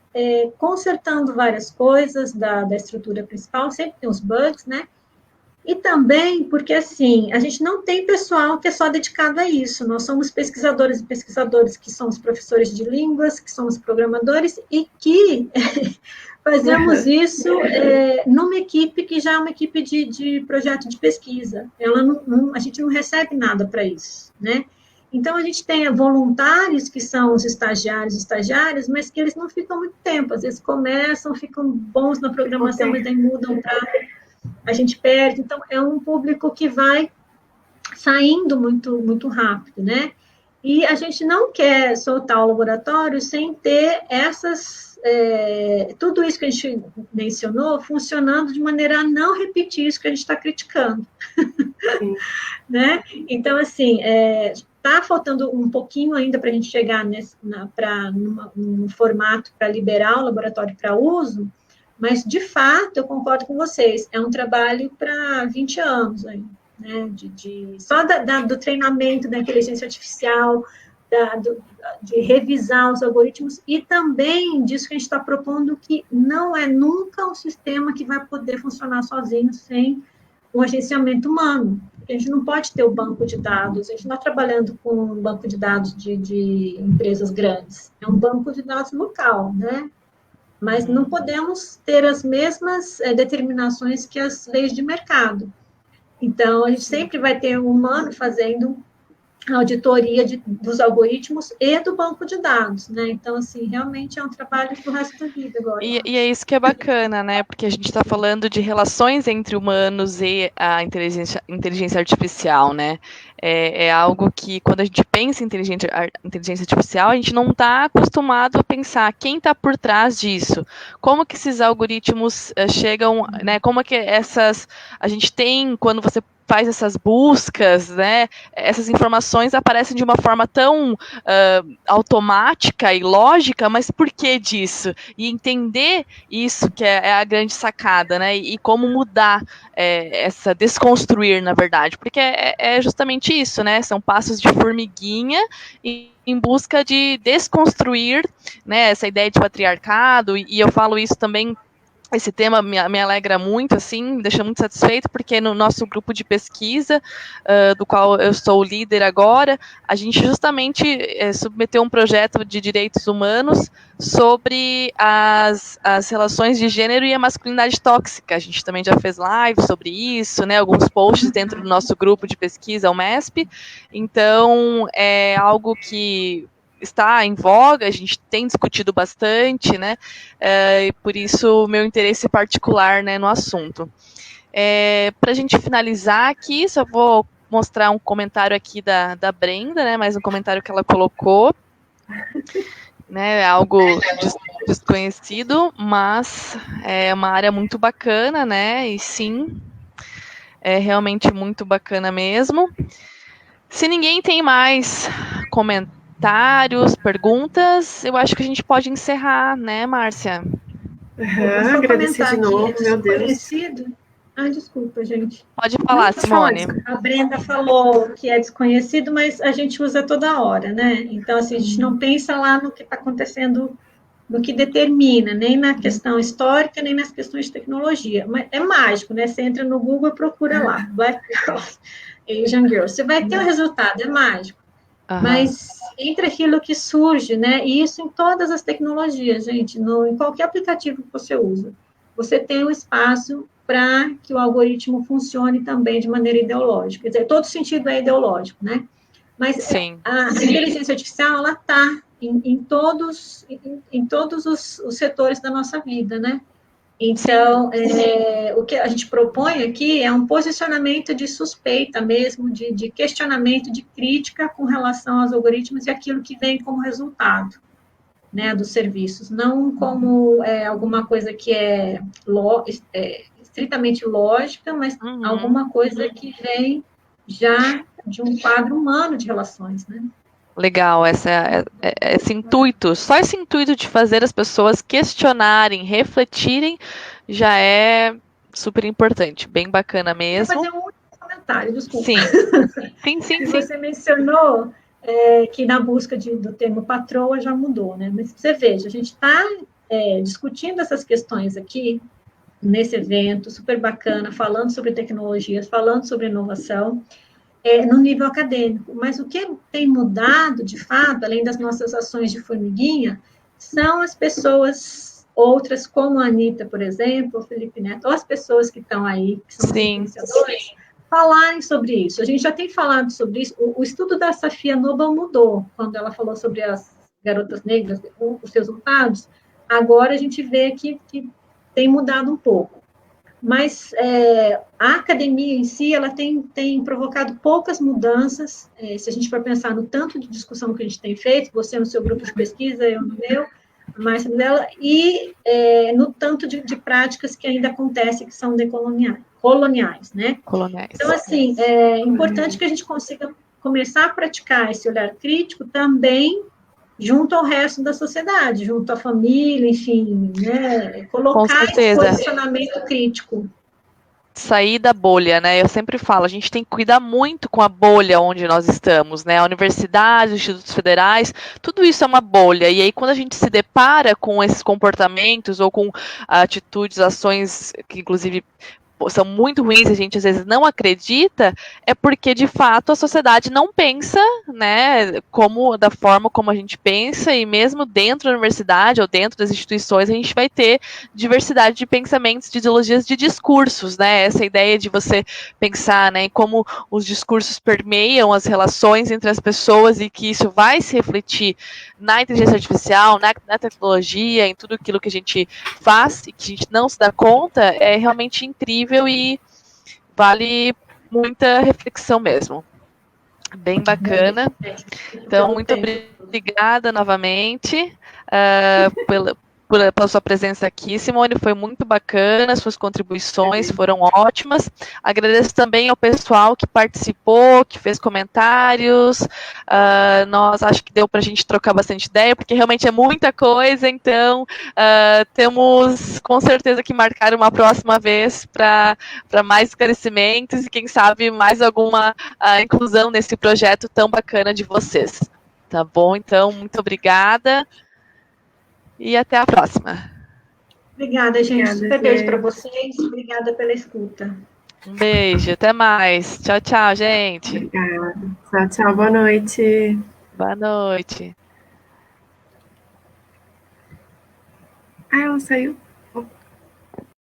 consertando várias coisas da estrutura principal, sempre tem os bugs, né? E também porque, assim, a gente não tem pessoal que é só dedicado a isso. Nós somos pesquisadores e pesquisadores que somos professores de línguas, que somos programadores e que fazemos isso numa equipe que já é uma equipe de projeto de pesquisa. A gente não recebe nada para isso, né? Então, a gente tem voluntários que são os estagiários, mas que eles não ficam muito tempo. Às vezes começam, ficam bons na programação, mas daí mudam para... A gente perde. Então, é um público que vai saindo muito, muito rápido, né? E a gente não quer soltar o laboratório sem ter tudo isso que a gente mencionou funcionando de maneira a não repetir isso que a gente está criticando. Né? Então, assim, está faltando um pouquinho ainda para a gente chegar num formato para liberar o laboratório para uso, mas, de fato, eu concordo com vocês, é um trabalho para 20 anos ainda, né? Só do treinamento da inteligência artificial, de revisar os algoritmos, e também disso que a gente está propondo, que não é nunca um sistema que vai poder funcionar sozinho sem um agenciamento humano. A gente não pode ter o banco de dados, a gente não está trabalhando com um banco de dados de empresas grandes, é um banco de dados local, né? Mas não podemos ter as mesmas determinações que as leis de mercado. Então, a gente sempre vai ter um humano fazendo a auditoria dos algoritmos e do banco de dados, né? Então, assim, realmente é um trabalho para o resto da vida agora. E é isso que é bacana, né? Porque a gente está falando de relações entre humanos e a inteligência artificial, né? É algo que, quando a gente pensa em inteligência artificial, a gente não está acostumado a pensar quem está por trás disso. Como que esses algoritmos chegam, né? Como que a gente tem, quando você faz essas buscas, né? Essas informações aparecem de uma forma tão automática e lógica, mas por que disso? E entender isso que é a grande sacada, né? E como mudar desconstruir, na verdade, porque é justamente isso, né? São passos de formiguinha em busca de desconstruir, né, essa ideia de patriarcado, e eu falo isso também. Esse tema me alegra muito, assim, me deixa muito satisfeito, porque no nosso grupo de pesquisa, do qual eu sou o líder agora, a gente justamente submeteu um projeto de direitos humanos sobre as relações de gênero e a masculinidade tóxica. A gente também já fez live sobre isso, né, alguns posts dentro do nosso grupo de pesquisa, o MESP. Então, é algo que está em voga, a gente tem discutido bastante, né, e por isso o meu interesse particular, né, no assunto. Para a gente finalizar aqui, só vou mostrar um comentário aqui da Brenda, né, mais um comentário que ela colocou, né, algo desconhecido, mas é uma área muito bacana, né, e sim, é realmente muito bacana mesmo. Se ninguém tem mais comentários, perguntas, eu acho que a gente pode encerrar, né, Márcia? Agradecer de novo, meu Deus. Desculpa, gente. Pode falar, Simone. A Brenda falou que é desconhecido, mas a gente usa toda hora, né? Então, assim, a gente não pensa lá no que está acontecendo, no que determina, nem na questão histórica, nem nas questões de tecnologia. Mas é mágico, né? Você entra no Google e procura lá, Black Girls, Asian Girls. Você vai ter o resultado, é mágico. Mas entre aquilo que surge, né? E isso em todas as tecnologias, gente, em qualquer aplicativo que você usa, você tem um espaço para que o algoritmo funcione também de maneira ideológica. Quer dizer, todo sentido é ideológico, né? Mas a inteligência artificial, ela está em todos os setores da nossa vida, né? Então, o que a gente propõe aqui é um posicionamento de suspeita mesmo, de questionamento, de crítica com relação aos algoritmos e aquilo que vem como resultado, né, dos serviços, não como alguma coisa que é estritamente lógica, mas alguma coisa que vem já de um quadro humano de relações, né? Legal, esse intuito, só esse intuito de fazer as pessoas questionarem, refletirem, já é super importante, bem bacana mesmo. Vou fazer um último comentário, desculpa. Sim. Você mencionou que na busca do termo patroa já mudou, né? Mas você veja, a gente está discutindo essas questões aqui, nesse evento, super bacana, falando sobre tecnologias, falando sobre inovação, no nível acadêmico. Mas o que tem mudado, de fato, além das nossas ações de formiguinha, são as pessoas outras, como a Anitta, por exemplo, o Felipe Neto, ou as pessoas que estão aí, que são influenciadores, falarem sobre isso. A gente já tem falado sobre isso. O estudo da Safia Noble mudou, quando ela falou sobre as garotas negras, os resultados. Agora a gente vê que tem mudado um pouco. Mas a academia em si, ela tem provocado poucas mudanças, se a gente for pensar no tanto de discussão que a gente tem feito, você no seu grupo de pesquisa, eu no meu, a Márcia dela, e no tanto de práticas que ainda acontecem, que são coloniais, né? Coloniais. Então, assim, é importante que a gente consiga começar a praticar esse olhar crítico também junto ao resto da sociedade, junto à família, enfim, né? Colocar esse posicionamento crítico. Sair da bolha, né? Eu sempre falo, a gente tem que cuidar muito com a bolha onde nós estamos, né? A universidade, os institutos federais, tudo isso é uma bolha. E aí, quando a gente se depara com esses comportamentos ou com atitudes, ações que, inclusive, são muito ruins e a gente às vezes não acredita, é porque de fato a sociedade não pensa, né, da forma como a gente pensa, e mesmo dentro da universidade ou dentro das instituições a gente vai ter diversidade de pensamentos, de ideologias, de discursos, né, essa ideia de você pensar, né, em como os discursos permeiam as relações entre as pessoas e que isso vai se refletir na inteligência artificial, na tecnologia, em tudo aquilo que a gente faz e que a gente não se dá conta, é realmente incrível e vale muita reflexão mesmo. Bem bacana. Então, muito obrigada novamente pela sua presença aqui, Simone, foi muito bacana, suas contribuições foram ótimas. Agradeço também ao pessoal que participou, que fez comentários. Nós acho que deu para a gente trocar bastante ideia, porque realmente é muita coisa, então temos com certeza que marcar uma próxima vez para mais esclarecimentos e quem sabe mais alguma inclusão nesse projeto tão bacana de vocês. Tá bom? Então, muito obrigada. E até a próxima. Obrigada, gente. Super beijo para vocês. Obrigada pela escuta. Um beijo, até mais. Tchau, tchau, gente. Obrigada. Tchau, boa noite. Boa noite. Ela saiu?